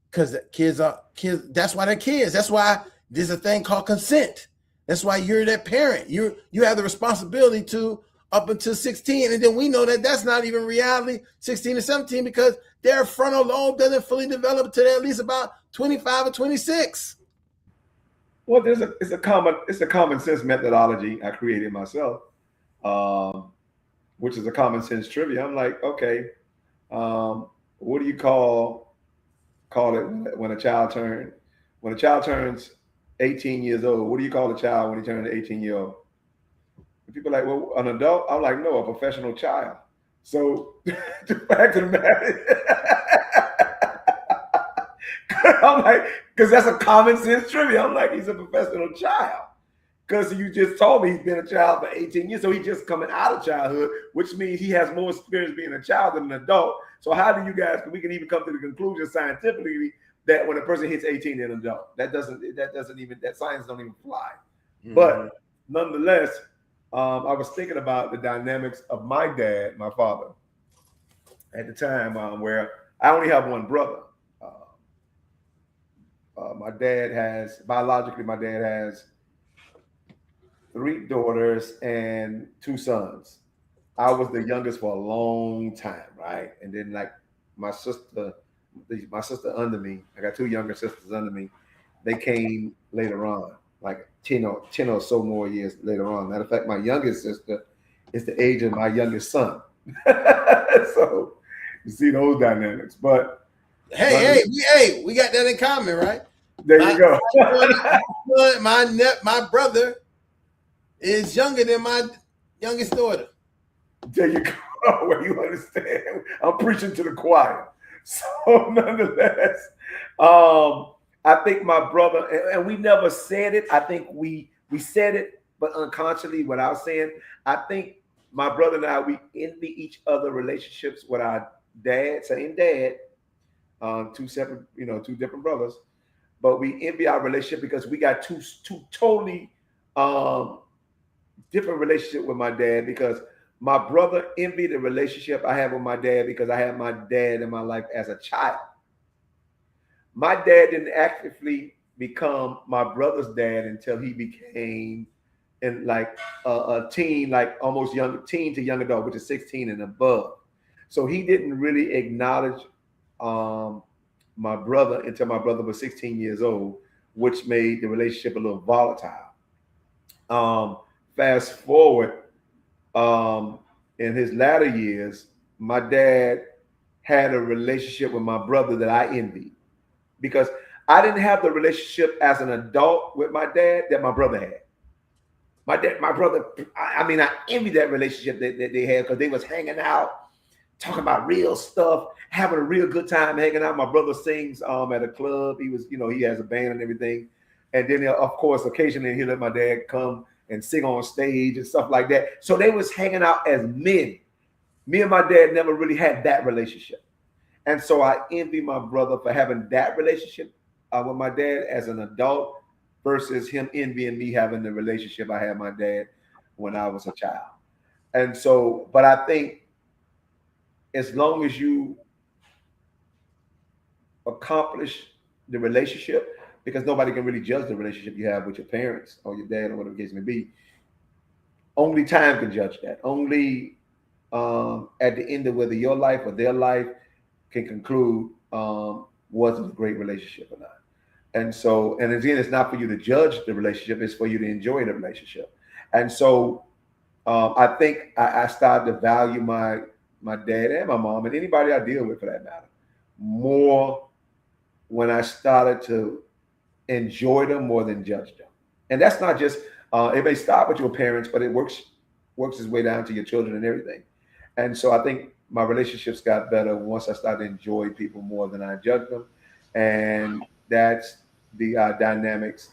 Because kids are kids. That's why they're kids. That's why there's a thing called consent. That's why you're that parent. You have the responsibility to up until 16. And then we know that that's not even reality, 16 to 17, because their frontal lobe doesn't fully develop until they're at least about 25 or 26. Well, it's a common sense methodology I created myself, which is a common sense trivia. I'm like, okay, what do you call it when a child turns 18 years old? What do you call a child when he turns 18 years old? And people are like, well, an adult? I'm like, no, a professional child. So the fact of the matter, I'm like, because that's a common sense trivia. I'm like, he's a professional child. Because you just told me he's been a child for 18 years. So he's just coming out of childhood, which means he has more experience being a child than an adult. So how do you guys, we can even come to the conclusion scientifically that when a person hits 18, they're an adult. That science don't even fly. Mm-hmm. But nonetheless, I was thinking about the dynamics of my dad, my father, at the time where I only have one brother. My dad has 3 daughters and 2 sons. I was the youngest for a long time, right? And then like my sister under me, I got 2 younger sisters under me. They came later on, like 10 or so more years later on. Matter of fact, my youngest sister is the age of my youngest son. So you see those dynamics. But hey, we got that in common, right? There you go. My brother is younger than my youngest daughter. There you go. Well, you understand. I'm preaching to the choir. So nonetheless, I think my brother, and we never said it. I think we said it, but unconsciously without saying. I think my brother and I, we envy each other relationships with our dad, same dad, 2 different brothers. But we envy our relationship because we got two totally different relationship with my dad, because my brother envied the relationship I have with my dad because I had my dad in my life as a child. My dad didn't actively become my brother's dad until he became a teen, like almost teen to young adult, which is 16 and above. So he didn't really acknowledge my brother until my brother was 16 years old, which made the relationship a little volatile. Fast forward, in his latter years, my dad had a relationship with my brother that I envied, because I didn't have the relationship as an adult with my dad that my brother had. My brother, I envy that relationship that they had, because they was hanging out, talking about real stuff, having a real good time hanging out. My brother sings at a club. He was, he has a band and everything. And then, of course, occasionally he'll let my dad come and sing on stage and stuff like that. So they was hanging out as men. Me and my dad never really had that relationship. And so I envy my brother for having that relationship with my dad as an adult versus him envying me having the relationship I had with my dad when I was a child. And so, but I think as long as you accomplish the relationship, because nobody can really judge the relationship you have with your parents or your dad or whatever the case may be. Only time can judge that. Only at the end of whether your life or their life can conclude was it a great relationship or not. And so, and again, it's not for you to judge the relationship, it's for you to enjoy the relationship. And so I think I started to value my dad and my mom and anybody I deal with for that matter more when I started to enjoy them more than judge them. And that's not just It may start with your parents, but it works its way down to your children and everything. And so I think my relationships got better once I started to enjoy people more than I judge them, and that's the dynamics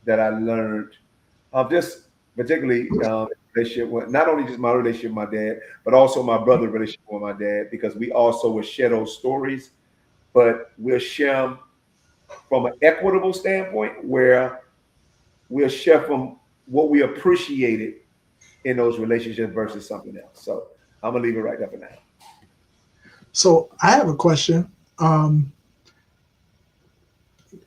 that I learned of just particularly relationship with not only just my relationship with my dad, but also my brother's relationship with my dad, because we also will share those stories, but we'll share them from an equitable standpoint where we'll share from what we appreciated in those relationships versus something else. So I'm gonna leave it right there for now. So I have a question.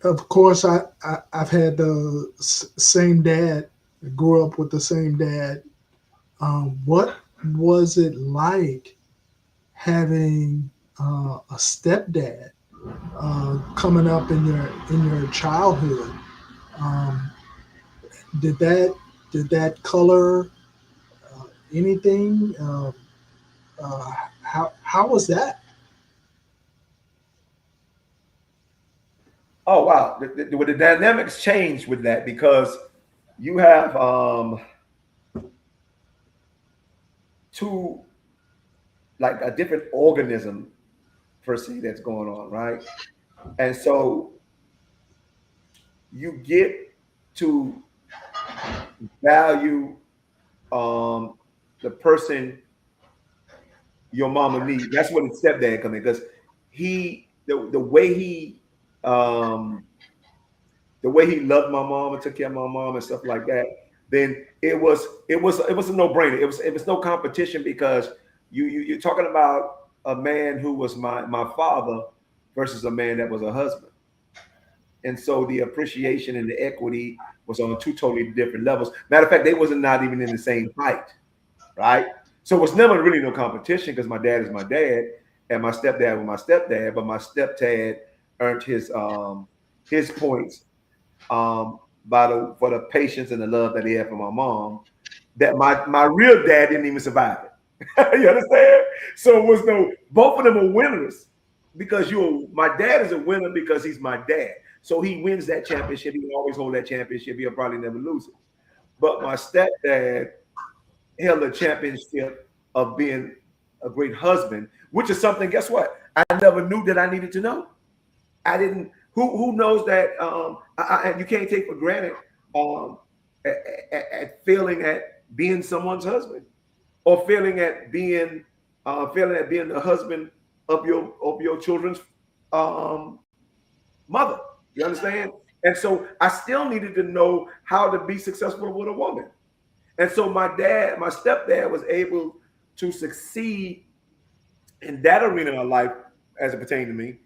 Of course, I've had the same dad, grew up with the same dad. What was it like having a stepdad coming up in your childhood? Um, did that color anything? How was that? Oh wow, the dynamics change with that because you have two, like a different organism per se that's going on, right? And so you get to value the person your mama needs. That's when the stepdad come in, because um the way he loved my mom and took care of my mom and stuff like that, then it was a no-brainer. It was no competition, because you're talking about a man who was my father versus a man that was a husband. And so the appreciation and the equity was on two totally different levels. Matter of fact, they wasn't not even in the same height, right? So it was never really no competition, because my dad is my dad and my stepdad was my stepdad, but my stepdad earned his points for the patience and the love that he had for my mom, that my real dad didn't even survive it. You understand? So it was no, both of them are winners, because my dad is a winner because he's my dad. So he wins that championship. He will always hold that championship. He'll probably never lose it. But my stepdad held a championship of being a great husband, which is something, guess what? I never knew that I needed to know. I didn't. Who knows that? You can't take for granted at failing at being someone's husband, or failing at being the husband of your children's mother. You understand? And so I still needed to know how to be successful with a woman. And so my stepdad was able to succeed in that arena of life as it pertained to me,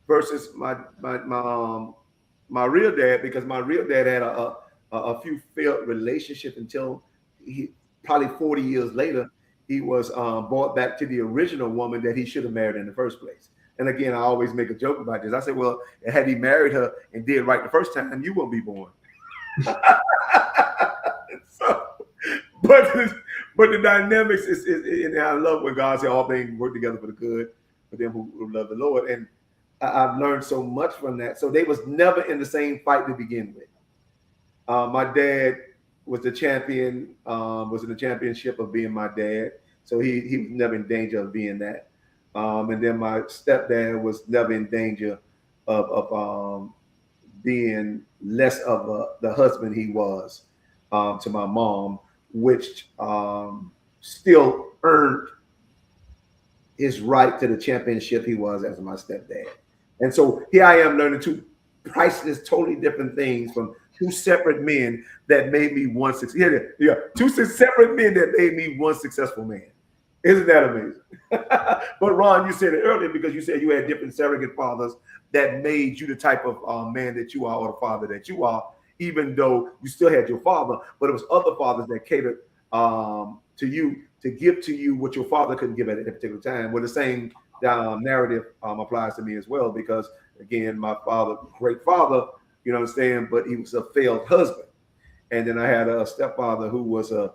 versus my real dad, because my real dad had a few failed relationships until he probably 40 years later he was brought back to the original woman that he should have married in the first place. And again, I always make a joke about this. I say, well, had he married her and did right the first time, you won't be born. So, but the dynamics is and I love when God said all things work together for the good for them who love the Lord. And I've learned so much from that. So they was never in the same fight to begin with. My dad was the champion, was in the championship of being my dad. So he was never in danger of being that. And then my stepdad was never in danger of being less of the husband he was to my mom, which still earned his right to the championship he was as my stepdad. And so here I am learning two priceless, totally different things from two separate men that made me one successful. Yeah, two separate men that made me one successful man. Isn't that amazing? But Ron, you said it earlier, because you said you had different surrogate fathers that made you the type of man that you are, or the father that you are, even though you still had your father, but it was other fathers that catered to you, to give to you what your father couldn't give at a particular time. Well, the same narrative applies to me as well, because again, my father, great father, you know what I'm saying, but he was a failed husband. And then I had a stepfather who was a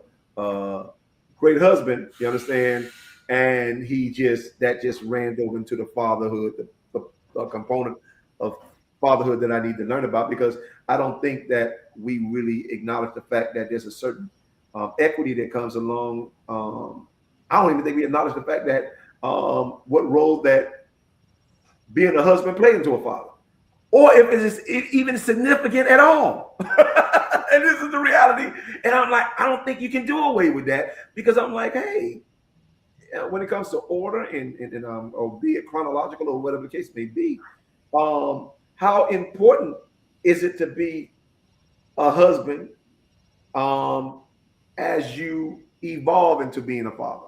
great husband, you understand, and that just ran over into the fatherhood, the component of fatherhood that I need to learn about, because I don't think that we really acknowledge the fact that there's a certain equity that comes along. I don't even think we acknowledge the fact that what role that being a husband plays into a father, or if it is even significant at all. And this is the reality. And I'm like, I don't think you can do away with that, because I'm like, hey, when it comes to order and or be it chronological or whatever the case may be, how important is it to be a husband as you evolve into being a father?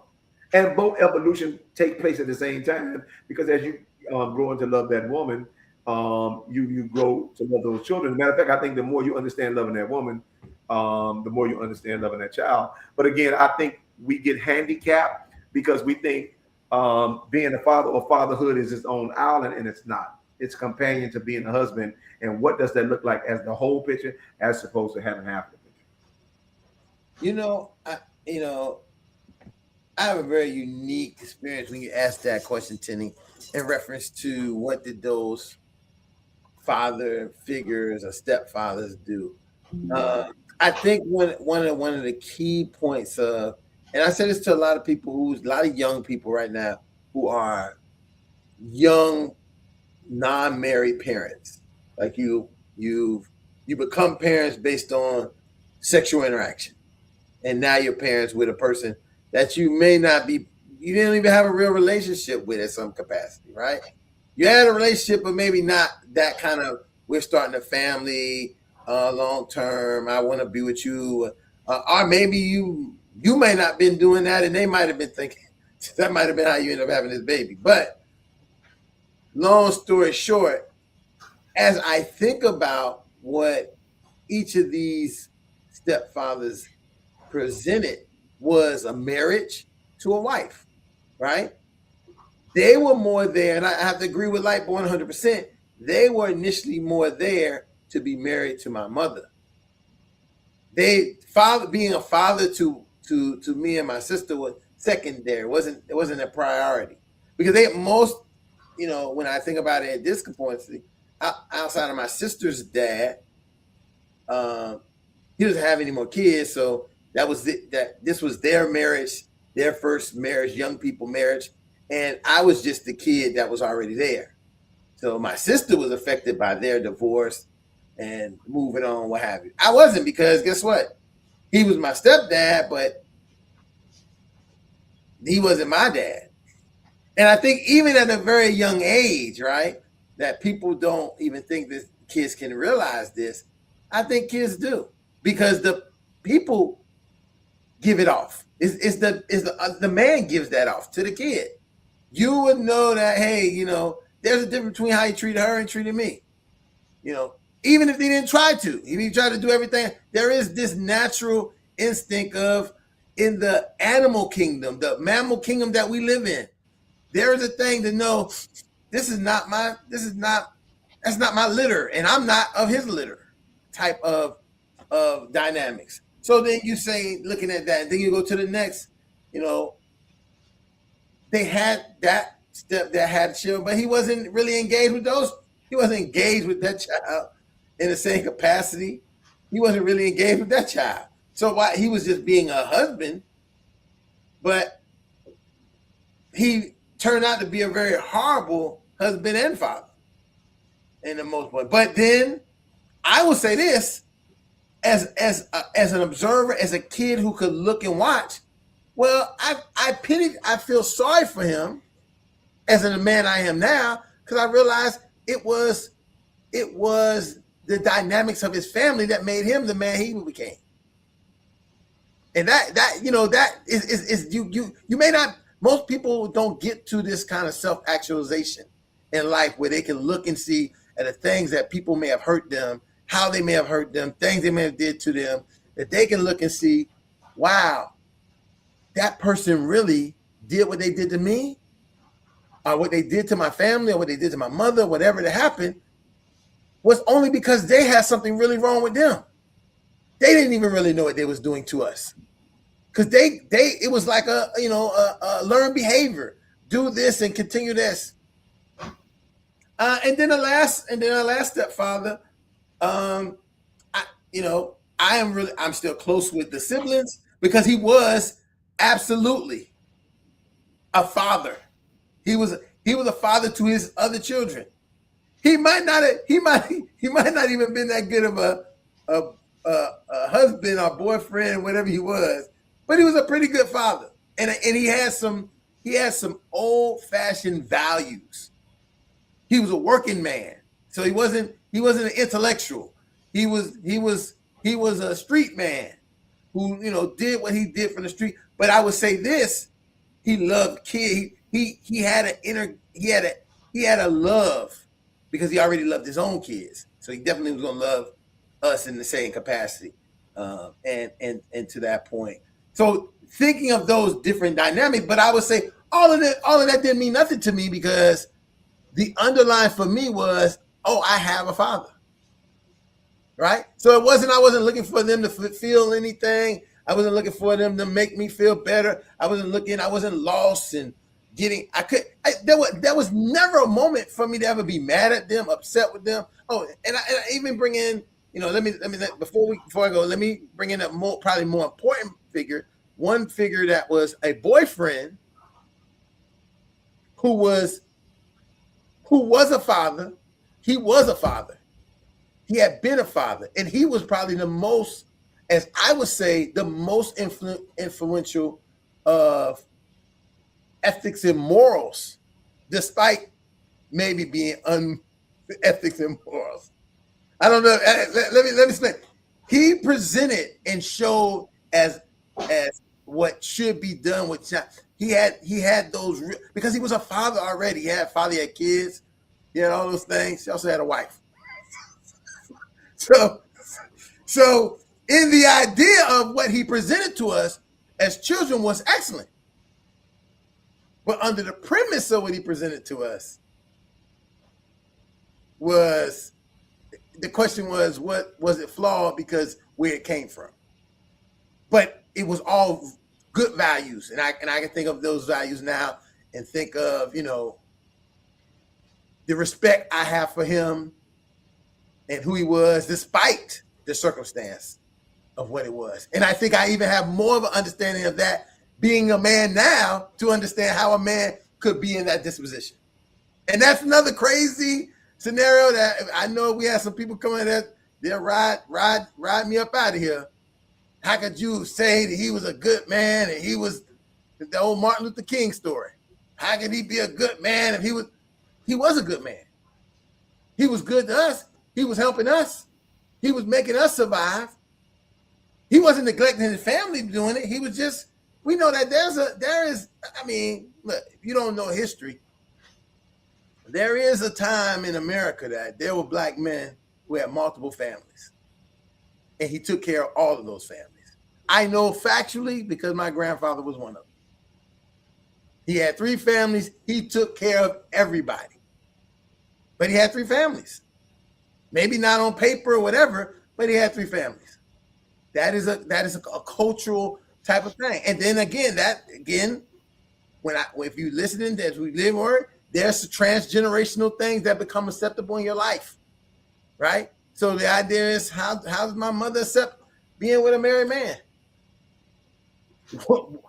And both evolution take place at the same time, because as you grow into love that woman, you grow to love those children. As a matter of fact, I think the more you understand loving that woman, the more you understand loving that child. But again, I think we get handicapped because we think being a father or fatherhood is its own island, and it's not. It's a companion to being a husband. And what does that look like as the whole picture, as opposed to having half the picture? I have a very unique experience when you ask that question, Tenny, in reference to what did those father figures or stepfathers do. I think one of the key points of, and I say this to a lot of people a lot of young people right now who are young, non-married parents. Like you become parents based on sexual interaction, and now you're parents with a person that you didn't even have a real relationship with in some capacity, right? You had a relationship, but maybe not that kind of, we're starting a family, long term, I want to be with you. Or maybe you may not have been doing that, and they might have been thinking, that might have been how you end up having this baby. But long story short, as I think about what each of these stepfathers presented was a marriage to a wife, right? They were more there, and I have to agree with Lightborn 100%. They were initially more there to be married to my mother. Being a father to me and my sister was secondary. It wasn't a priority, because when I think about it at this point, outside of my sister's dad, he doesn't have any more kids, so this was their marriage, their first marriage, young people marriage, and I was just the kid that was already there. So my sister was affected by their divorce and moving on, what have you. I wasn't, because guess what? He was my stepdad, but he wasn't my dad. And I think even at a very young age, right, that people don't even think that kids can realize this. I think kids do, because the people give it off. The man gives that off to the kid. You would know that, hey, there's a difference between how you treated her and treated me. Even if they didn't try to, even if you try to do everything, there is this natural instinct of, in the animal kingdom, the mammal kingdom that we live in, there is a thing to know, that's not my litter, and I'm not of his litter type of dynamics. So then you say, looking at that, and then you go to the next, they had that step that had children, but he wasn't really engaged with those. He wasn't engaged with that child in the same capacity. He wasn't really engaged with that child. So why he was just being a husband, but he turned out to be a very horrible husband and father in the most part. But then I will say this, as an observer, as a kid who could look and watch, well, I feel sorry for him as a man I am now, because I realized it was the dynamics of his family that made him the man he became. And that is you may not, most people don't get to this kind of self-actualization in life where they can look and see at the things that people may have hurt them, how they may have hurt them, things they may have did to them, that they can look and see, wow, that person really did what they did to me, or what they did to my family, or what they did to my mother, whatever that happened, was only because they had something really wrong with them. They didn't even really know what they was doing to us. Because it was like a learned behavior. Do this and continue this. And then the last stepfather, um, I'm still close with the siblings because he was absolutely a father. He was a father to his other children. He might not even been that good of a husband or boyfriend, whatever he was, but he was a pretty good father, and he had some old fashioned values. He was a working man, so he wasn't an intellectual. He was a street man who did what he did from the street. But I would say this: he loved kids. He had a love because he already loved his own kids, so he definitely was gonna love us in the same capacity, and to that point. So thinking of those different dynamics, but I would say all of that didn't mean nothing to me because the underline for me was, oh, I have a father, right? So I wasn't looking for them to feel anything. I wasn't looking for them to make me feel better. I wasn't lost and there was never a moment for me to ever be mad at them, upset with them. Oh, and I even bring in, before I go, let me bring in probably more important figure, one figure that was a boyfriend who was a father. He was a father. He had been a father, and he was probably the most, as I would say, the most influential of ethics and morals, despite maybe being ethics and morals. I don't know. Let me explain. He presented and showed as what should be done with child. He had those because he was a father already. He had kids. He had all those things. He also had a wife. So in the idea of what he presented to us as children was excellent. But under the premise of what he presented to us was, the question was, what was it flawed because where it came from? But it was all good values. And I can think of those values now and think of, the respect I have for him and who he was, despite the circumstance of what it was. And I think I even have more of an understanding of that being a man now to understand how a man could be in that disposition. And that's another crazy scenario that I know we have some people coming that they'll ride me up out of here. How could you say that he was a good man and he was the old Martin Luther King story? How could he be a good man if he was a good man? He was good to us. He was helping us. He was making us survive. He wasn't neglecting his family doing it. He was just, we know that look, if you don't know history, there is a time in America that there were black men who had multiple families. And he took care of all of those families. I know factually because my grandfather was one of them. He had 3 families. He took care of everybody. But he had 3 families. Maybe not on paper or whatever, but he had 3 families. That is a cultural type of thing. And then again, if you listening as we live on, there's transgenerational things that become acceptable in your life, right? So the idea is, how does my mother accept being with a married man?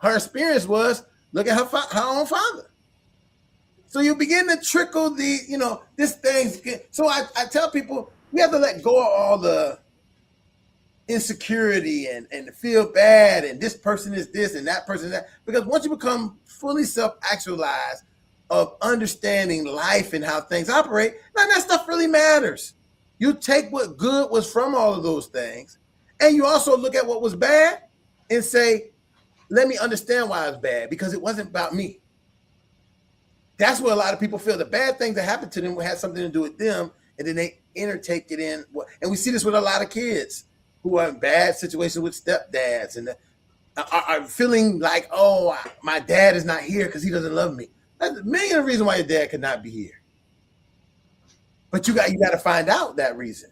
Her experience was, look at her own father. So you begin to trickle this thing. So I tell people, we have to let go of all the insecurity and feel bad and this person is this and that person is that, because once you become fully self-actualized of understanding life and how things operate, none of that stuff really matters. You take what good was from all of those things, and you also look at what was bad and say, let me understand why it's bad, because it wasn't about me. That's where a lot of people feel the bad things that happened to them had something to do with them, and then they take it in. And we see this with a lot of kids who are in bad situations with stepdads and are feeling like, oh, my dad is not here because he doesn't love me. That's a million reasons why your dad could not be here. But you got to find out that reason.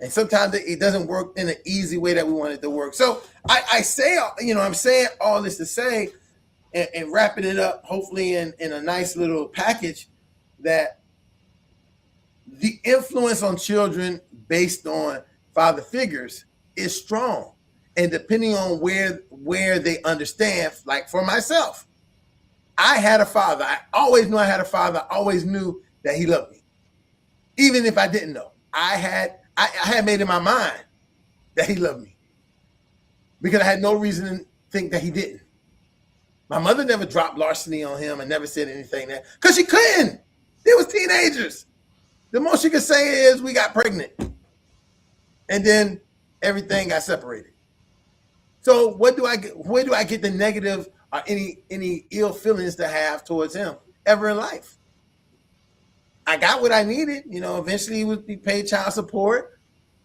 And sometimes it doesn't work in an easy way that we want it to work. So I say, I'm saying all this to say, and wrapping it up, hopefully in a nice little package, that the influence on children based on father figures is strong. And depending on where they understand, like for myself, I had a father. I always knew I had a father. I always knew that he loved me. Even if I didn't know. I had made in my mind that he loved me. Because I had no reason to think that he didn't. My mother never dropped larceny on him and never said anything there. Because she couldn't. They was teenagers. The most she could say is we got pregnant. And then everything got separated. So where do I get the negative or any ill feelings to have towards him ever in life? I got what I needed. Eventually we paid child support.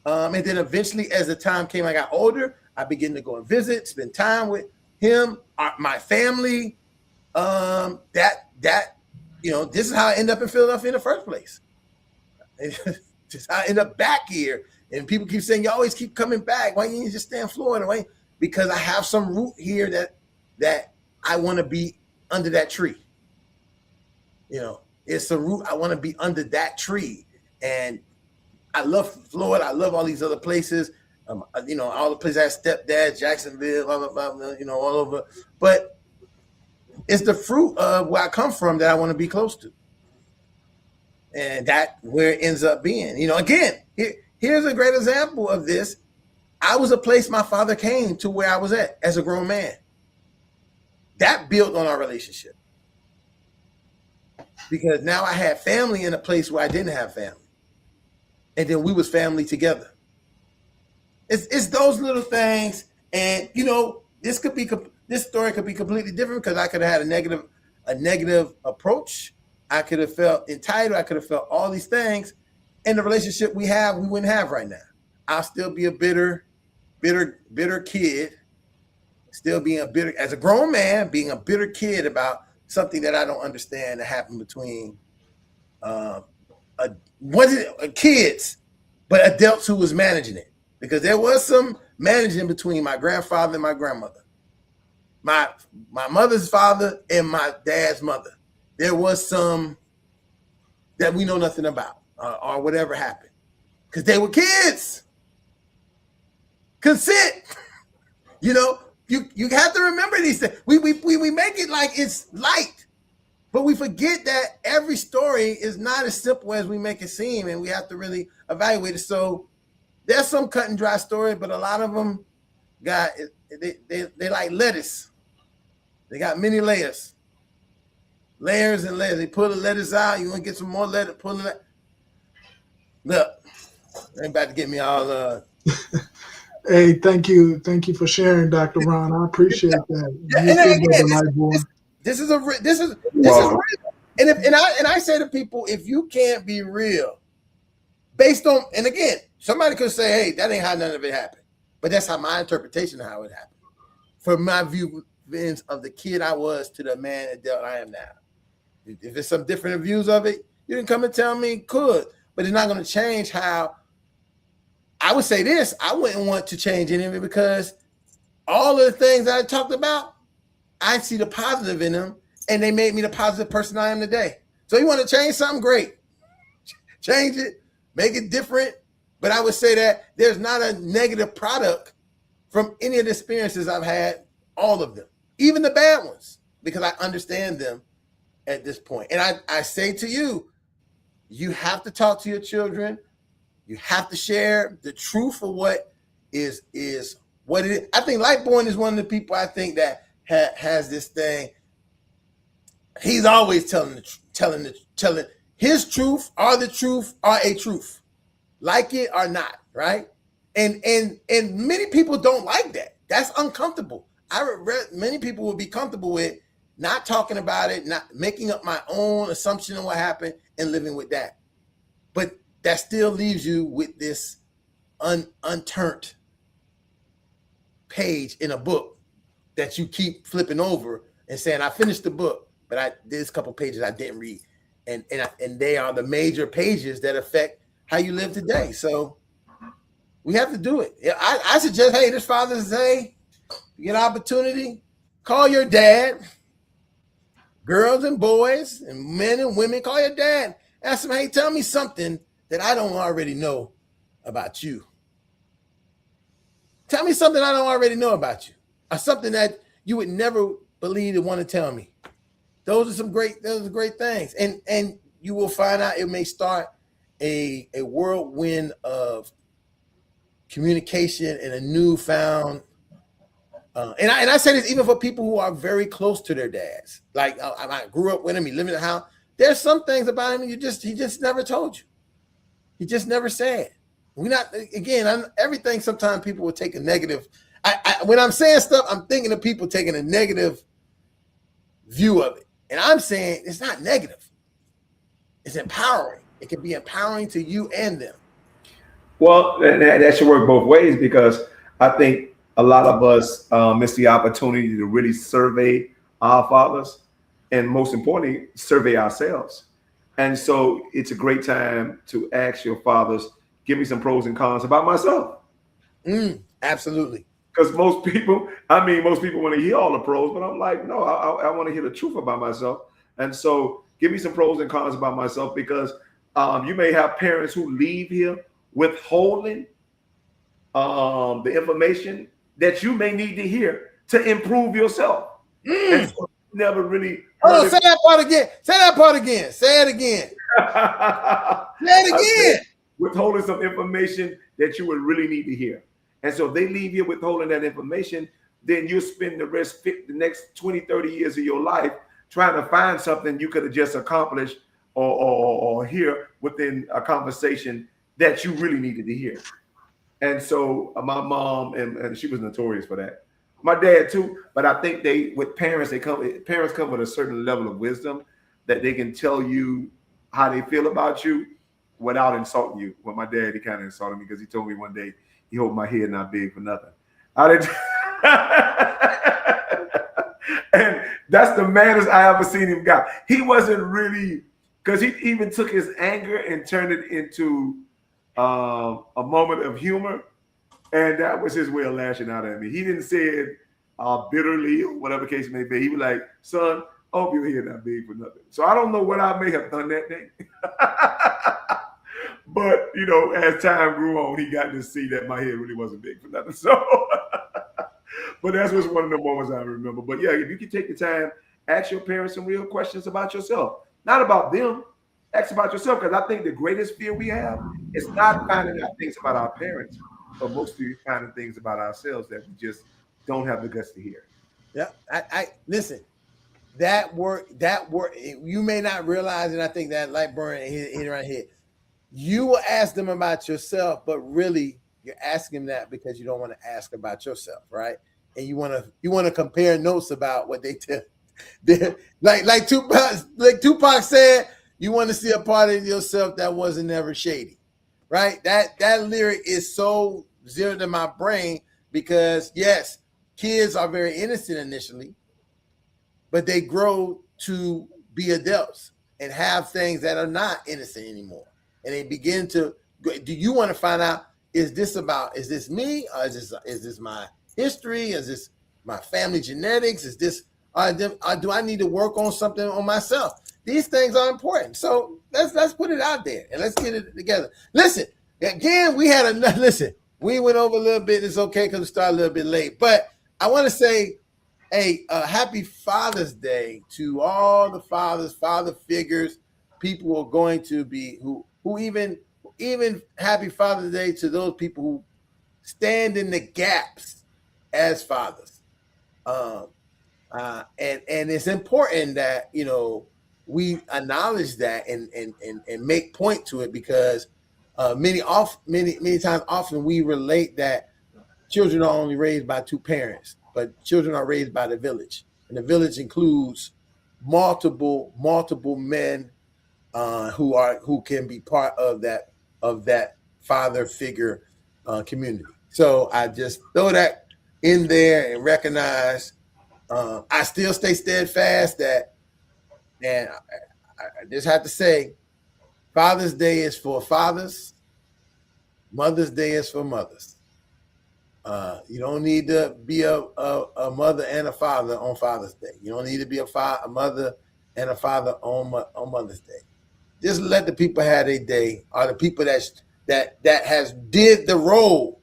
And then eventually as the time came, I got older, I began to go and visit, spend time with him, my family. This is how I ended up in Philadelphia in the first place. Just how I end up back here. And people keep saying, you always keep coming back. Why you just stay in Florida? Why? Because I have some root here that I want to be under that tree. It's a root. I want to be under that tree. And I love Florida. I love all these other places. All the places I have stepdad, Jacksonville, blah, blah, blah, all over. But it's the fruit of where I come from that I want to be close to. And that where it ends up being. Again, here's a great example of this. I was a place my father came to where I was at as a grown man. That built on our relationship. Because now I had family in a place where I didn't have family. And then we was family together. It's those little things. And, this story could be completely different because I could have had a negative approach. I could have felt entitled. I could have felt all these things. And the relationship we wouldn't have right now. I'll still be a bitter kid, still being as a grown man, being a bitter kid about something that I don't understand that happened between kids, but adults who was managing it. Because there was some managing between my grandfather and my grandmother, my mother's father and my dad's mother. There was some that we know nothing about or whatever happened because they were kids. Consent, you have to remember these things. We make it like it's light, but we forget that every story is not as simple as we make it seem, and we have to really evaluate it. So there's some cut and dry story, but a lot of them they like lettuce. They got many layers and layers. They pull the lettuce out. You want to get some more lettuce? Pull it. Look, they about to get me all. Hey, thank you for sharing, Dr. Ron. I appreciate that. This is real. And I say to people, if you can't be real, based on, and again, somebody could say, hey, that ain't how none of it happened, but that's how my interpretation of how it happened, from my view of the kid I was to the man adult I am now. If there's some different views of it, you can come and tell me, could, but it's not going to change how. I would say this, I wouldn't want to change any of it because all of the things I talked about, I see the positive in them and they made me the positive person I am today. So you want to change something, great. Change it, make it different. But I would say that there's not a negative product from any of the experiences I've had, all of them, even the bad ones, because I understand them at this point. And I say to you, you have to talk to your children. You have to share the truth of what is what it is. I think Lightborn is one of the people I think that has this thing. He's always telling his truth or the truth or a truth, like it or not, right? And many people don't like that. That's uncomfortable. Many people would be comfortable with not talking about it, not making up my own assumption of what happened and living with that. But that still leaves you with this unturned page in a book that you keep flipping over and saying, I finished the book, but there's a couple pages I didn't read. And they are the major pages that affect how you live today. So we have to do it. I suggest, hey, this Father's Day, you get an opportunity, call your dad, girls and boys and men and women, call your dad. Ask him, hey, tell me something that I don't already know about you. Tell me something I don't already know about you, or something that you would never believe to want to tell me. Those are great things. And you will find out it may start a whirlwind of communication and a newfound and I say this even for people who are very close to their dads. Like I grew up with him, he lived in the house. There's some things about him he just never told you. He just never said. Everything sometimes people will take a negative. When I'm saying stuff, I'm thinking of people taking a negative view of it. And I'm saying it's not negative. It's empowering. It can be empowering to you and them. Well, that should work both ways, because I think a lot of us miss the opportunity to really survey our fathers, and most importantly, survey ourselves. And so it's a great time to ask your fathers, give me some pros and cons about myself. Absolutely. Because most people want to hear all the pros, but I'm like, no, I want to hear the truth about myself. And so give me some pros and cons about myself, because you may have parents who leave here withholding the information that you may need to hear to improve yourself. And so never really. Hold on, say that part again. Say that part again. Say it again. Say it again. Withholding some information that you would really need to hear. And so if they leave you withholding that information, then you spend the next 20, 30 years of your life trying to find something you could have just accomplished or hear within a conversation that you really needed to hear. And so my mom, and she was notorious for that. My dad too, but I think parents come with a certain level of wisdom that they can tell you how they feel about you without insulting you. Well, my dad, he kind of insulted me because he told me one day he hoped my head not big for nothing. And that's the maddest I ever seen him got. He wasn't really, because he even took his anger and turned it into a moment of humor. And that was his way of lashing out at me. He didn't say it bitterly or whatever case may be. He was like, son, I hope your head not big for nothing. So I don't know what I may have done that day. But, as time grew on, he got to see that my head really wasn't big for nothing. So, but that was one of the moments I remember. But yeah, if you can take the time, ask your parents some real questions about yourself. Not about them. Ask about yourself, because I think the greatest fear we have is not finding out things about our parents, but mostly finding things about ourselves that we just don't have the guts to hear. Yeah, I listen. That word, you may not realize it. I think that light burn hit around here. You will ask them about yourself, but really you're asking that because you don't want to ask about yourself, right? And you want to compare notes about what they tell. Like Tupac said, you want to see a part of yourself that wasn't never shady, right? That lyric is so zeroed in my brain because yes, kids are very innocent initially, but they grow to be adults and have things that are not innocent anymore. And they begin to, do you want to find out, is this me? Or is this my history? Is this my family genetics? Is this, or do I need to work on something on myself? These things are important. So let's put it out there and let's get it together. Listen, again, we went over a little bit. It's okay because we started a little bit late, but I want to say, happy Father's Day to all the fathers, father figures, people who are going to be, who even happy Father's Day to those people who stand in the gaps as fathers. And it's important that, we acknowledge that and make point to it, because many times often we relate that children are only raised by two parents, but children are raised by the village, and the village includes multiple men who can be part of that father figure community. So I just throw that in there and recognize I still stay steadfast that, and I just have to say, Father's Day is for fathers, Mother's Day is for mothers. You don't need to be a mother and a father on Father's Day. You don't need to be a mother and a father on Mother's Day. just let the people have their day, or the people that has did the role,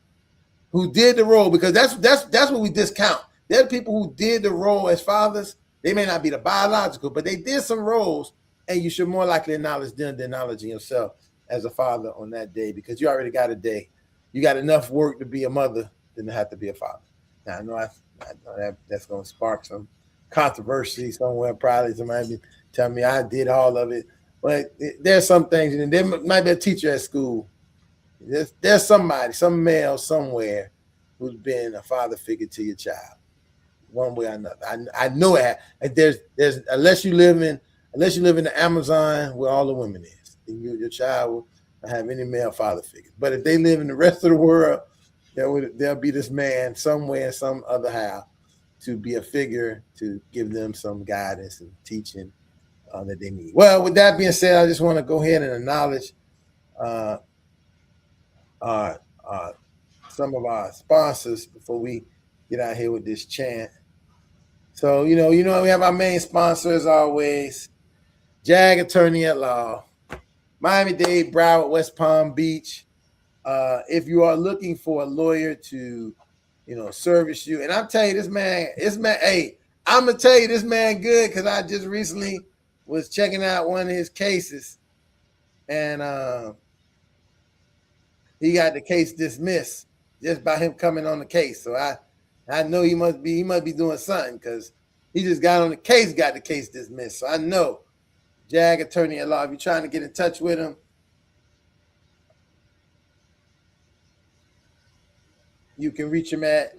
who did the role, because that's what we discount. There are people who did the role as fathers. They may not be the biological, but they did some roles, and you should more likely acknowledge them than acknowledging yourself as a father on that day, because you already got a day. You got enough work to be a mother than to have to be a father. Now I know that's going to spark some controversy somewhere. Probably somebody be telling me I did all of it, but there's some things, and there might be a teacher at school. There's somebody, some male somewhere, who's been a father figure to your child, one way or another. I know it. There's unless you live in the Amazon where all the women is, your child will have any male father figure. But if they live in the rest of the world, there'll be this man somewhere, some other how, to be a figure to give them some guidance and teaching that they need. Well, with that being said, I just want to go ahead and acknowledge some of our sponsors before we get out here with this chant. So, we have our main sponsor as always, JAG Attorney at Law, Miami-Dade, Broward, West Palm Beach. If you are looking for a lawyer to, service you, and I'm telling you, this man, hey, I'm gonna tell you, this man good, because I just recently was checking out one of his cases, and he got the case dismissed just by him coming on the case. So I know he must be doing something, because he just got on the case, got the case dismissed. So I know JAG Attorney at Law. If you're trying to get in touch with him, you can reach him at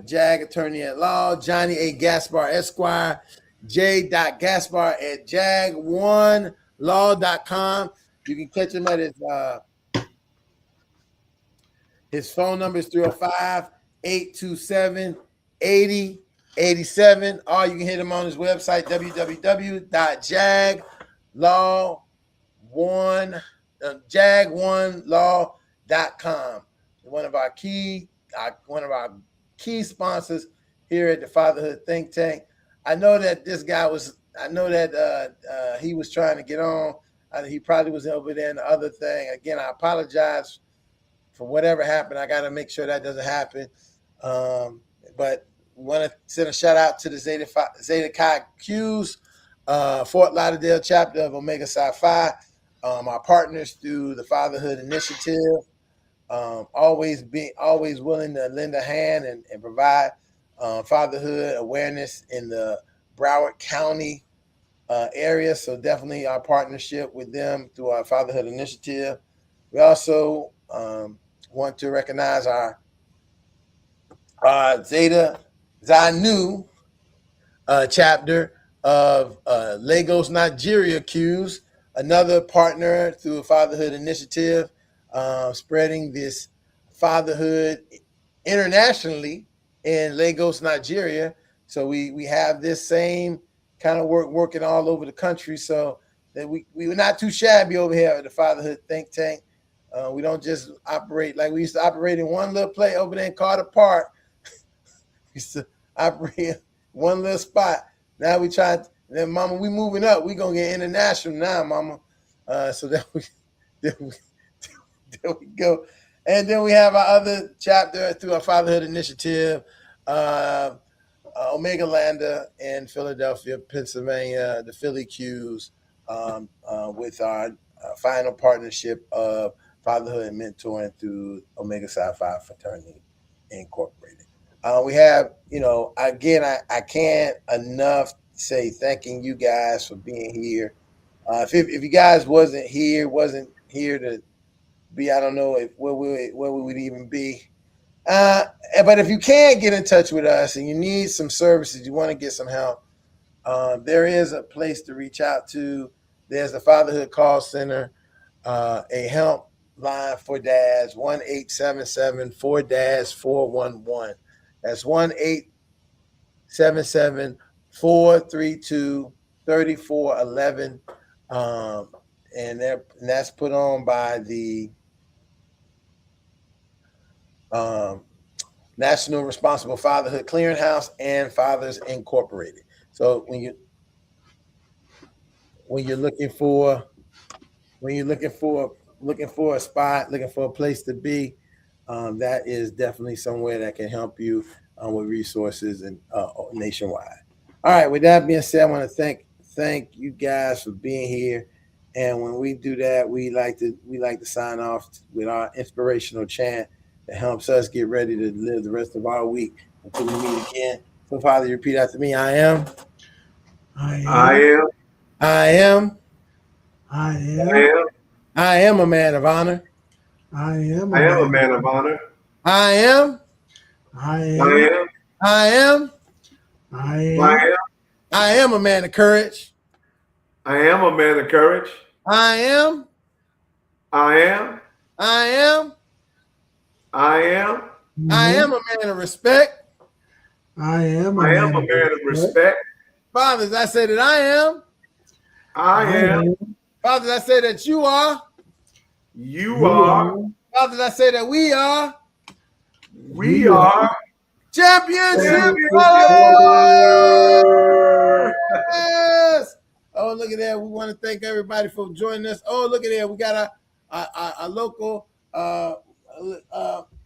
JAG Attorney at Law, Johnny A. Gaspar Esquire, j.gaspar@jag1law.com. You can catch him at his phone number is 305-827-8087, or you can hit him on his website, jag1law.com. One of our key sponsors here at the Fatherhood Think Tank. I know that this guy he was trying to get on. He probably was over there in the other thing. Again, I apologize for whatever happened. I got to make sure that doesn't happen. But we want to send a shout out to the Zeta Chi Q's Fort Lauderdale chapter of Omega Psi Phi, our partners through the Fatherhood Initiative. Always willing to lend a hand and provide fatherhood awareness in the Broward County area. So definitely our partnership with them through our Fatherhood Initiative. We also want to recognize our Zeta Xi Nu chapter of Lagos, Nigeria Q's, another partner through a Fatherhood Initiative, spreading this fatherhood internationally in Lagos, Nigeria. So we have this same kind of working all over the country. So that we were not too shabby over here at the Fatherhood Think Tank. We don't just operate like we used to operate in one little place over there in Carter Park. We used to operate one little spot. Now we try. Then, Mama, we moving up. We gonna get international now, Mama. So there we go. And then we have our other chapter through our Fatherhood Initiative, Omega Landa in Philadelphia, Pennsylvania, the Philly Q's, with our final partnership of fatherhood and mentoring through Omega Psi Phi Fraternity Incorporated. We have, again, I can't enough say thanking you guys for being here. If you guys wasn't here to be, I don't know where we would even be. But if you can get in touch with us and you need some services, you want to get some help, there is a place to reach out to. There's the Fatherhood Call Center, a help line for dads, 1-877-4-411. That's 1-877-432-3411. And that's put on by the National Responsible Fatherhood Clearinghouse and Fathers Incorporated. So when you're looking for when you're looking for a spot, looking for a place to be, that is definitely somewhere that can help you with resources and nationwide. All right. With that being said, I want to thank you guys for being here. And when we do that, we like to sign off with our inspirational chant that helps us get ready to live the rest of our week until we meet again. So, Father, you repeat after me. I am. I am. I am. I am. I I am. am. I am a man of honor. I am. I am a man of honor. I am. I I am. am. I am. I I am. am. I am a man of courage. I am a man of courage. I am. I am. I am. I am. I am a man of respect. I am. I am a man of respect. Fathers, I say that I am. I am. Fathers, I say that you are. You are. Fathers, I say that we are. We are. Championship. Yes. Oh, look at that. We want to thank everybody for joining us. Oh, look at that. We got a local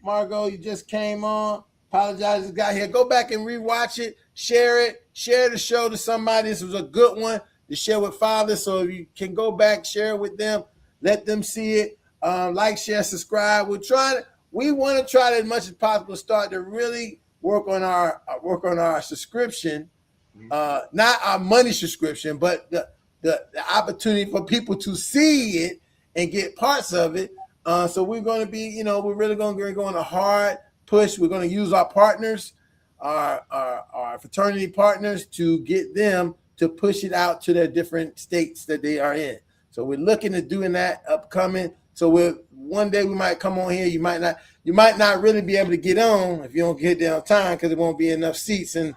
Margot, you just came on. Apologize, just got here. Go back and rewatch it. Share it. Share the show to somebody. This was a good one to share with fathers. So if you can go back, share it with them. Let them see it. Like, share, subscribe. We want to try to, as much as possible, start to really work on our subscription. Not our money subscription, but the opportunity for people to see it and get parts of it. So we're going to be, we're really going to go on a hard push. We're going to use our partners, our fraternity partners, to get them to push it out to their different states that they are in. So we're looking at doing that upcoming. So one day we might come on here. You might not really be able to get on if you don't get there on time, because there won't be enough seats you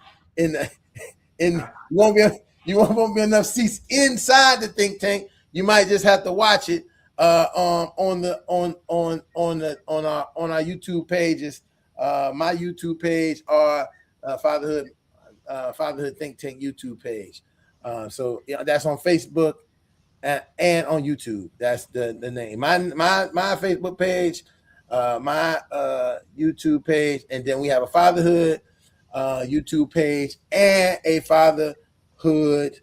won't be enough seats inside the think tank. You might just have to watch it on our YouTube pages. My YouTube page or Fatherhood Think Tank YouTube page. So that's on Facebook and on YouTube. That's the name. My Facebook page, my YouTube page, and then we have a Fatherhood YouTube page and a Fatherhood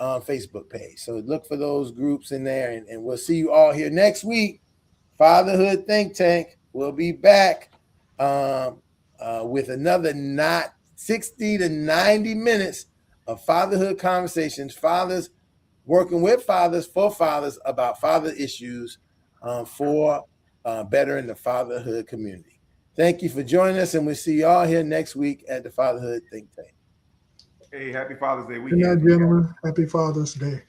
Facebook page. So look for those groups in there, and we'll see you all here next week. Fatherhood Think Tank will be back with another 60 to 90 minutes of fatherhood conversations. Fathers working with fathers for fathers about father issues for bettering the fatherhood community. Thank you for joining us, and we'll see you all here next week at the Fatherhood Think Tank. Hey, happy Father's Day Good weekend. night, gentlemen. Happy Father's Day.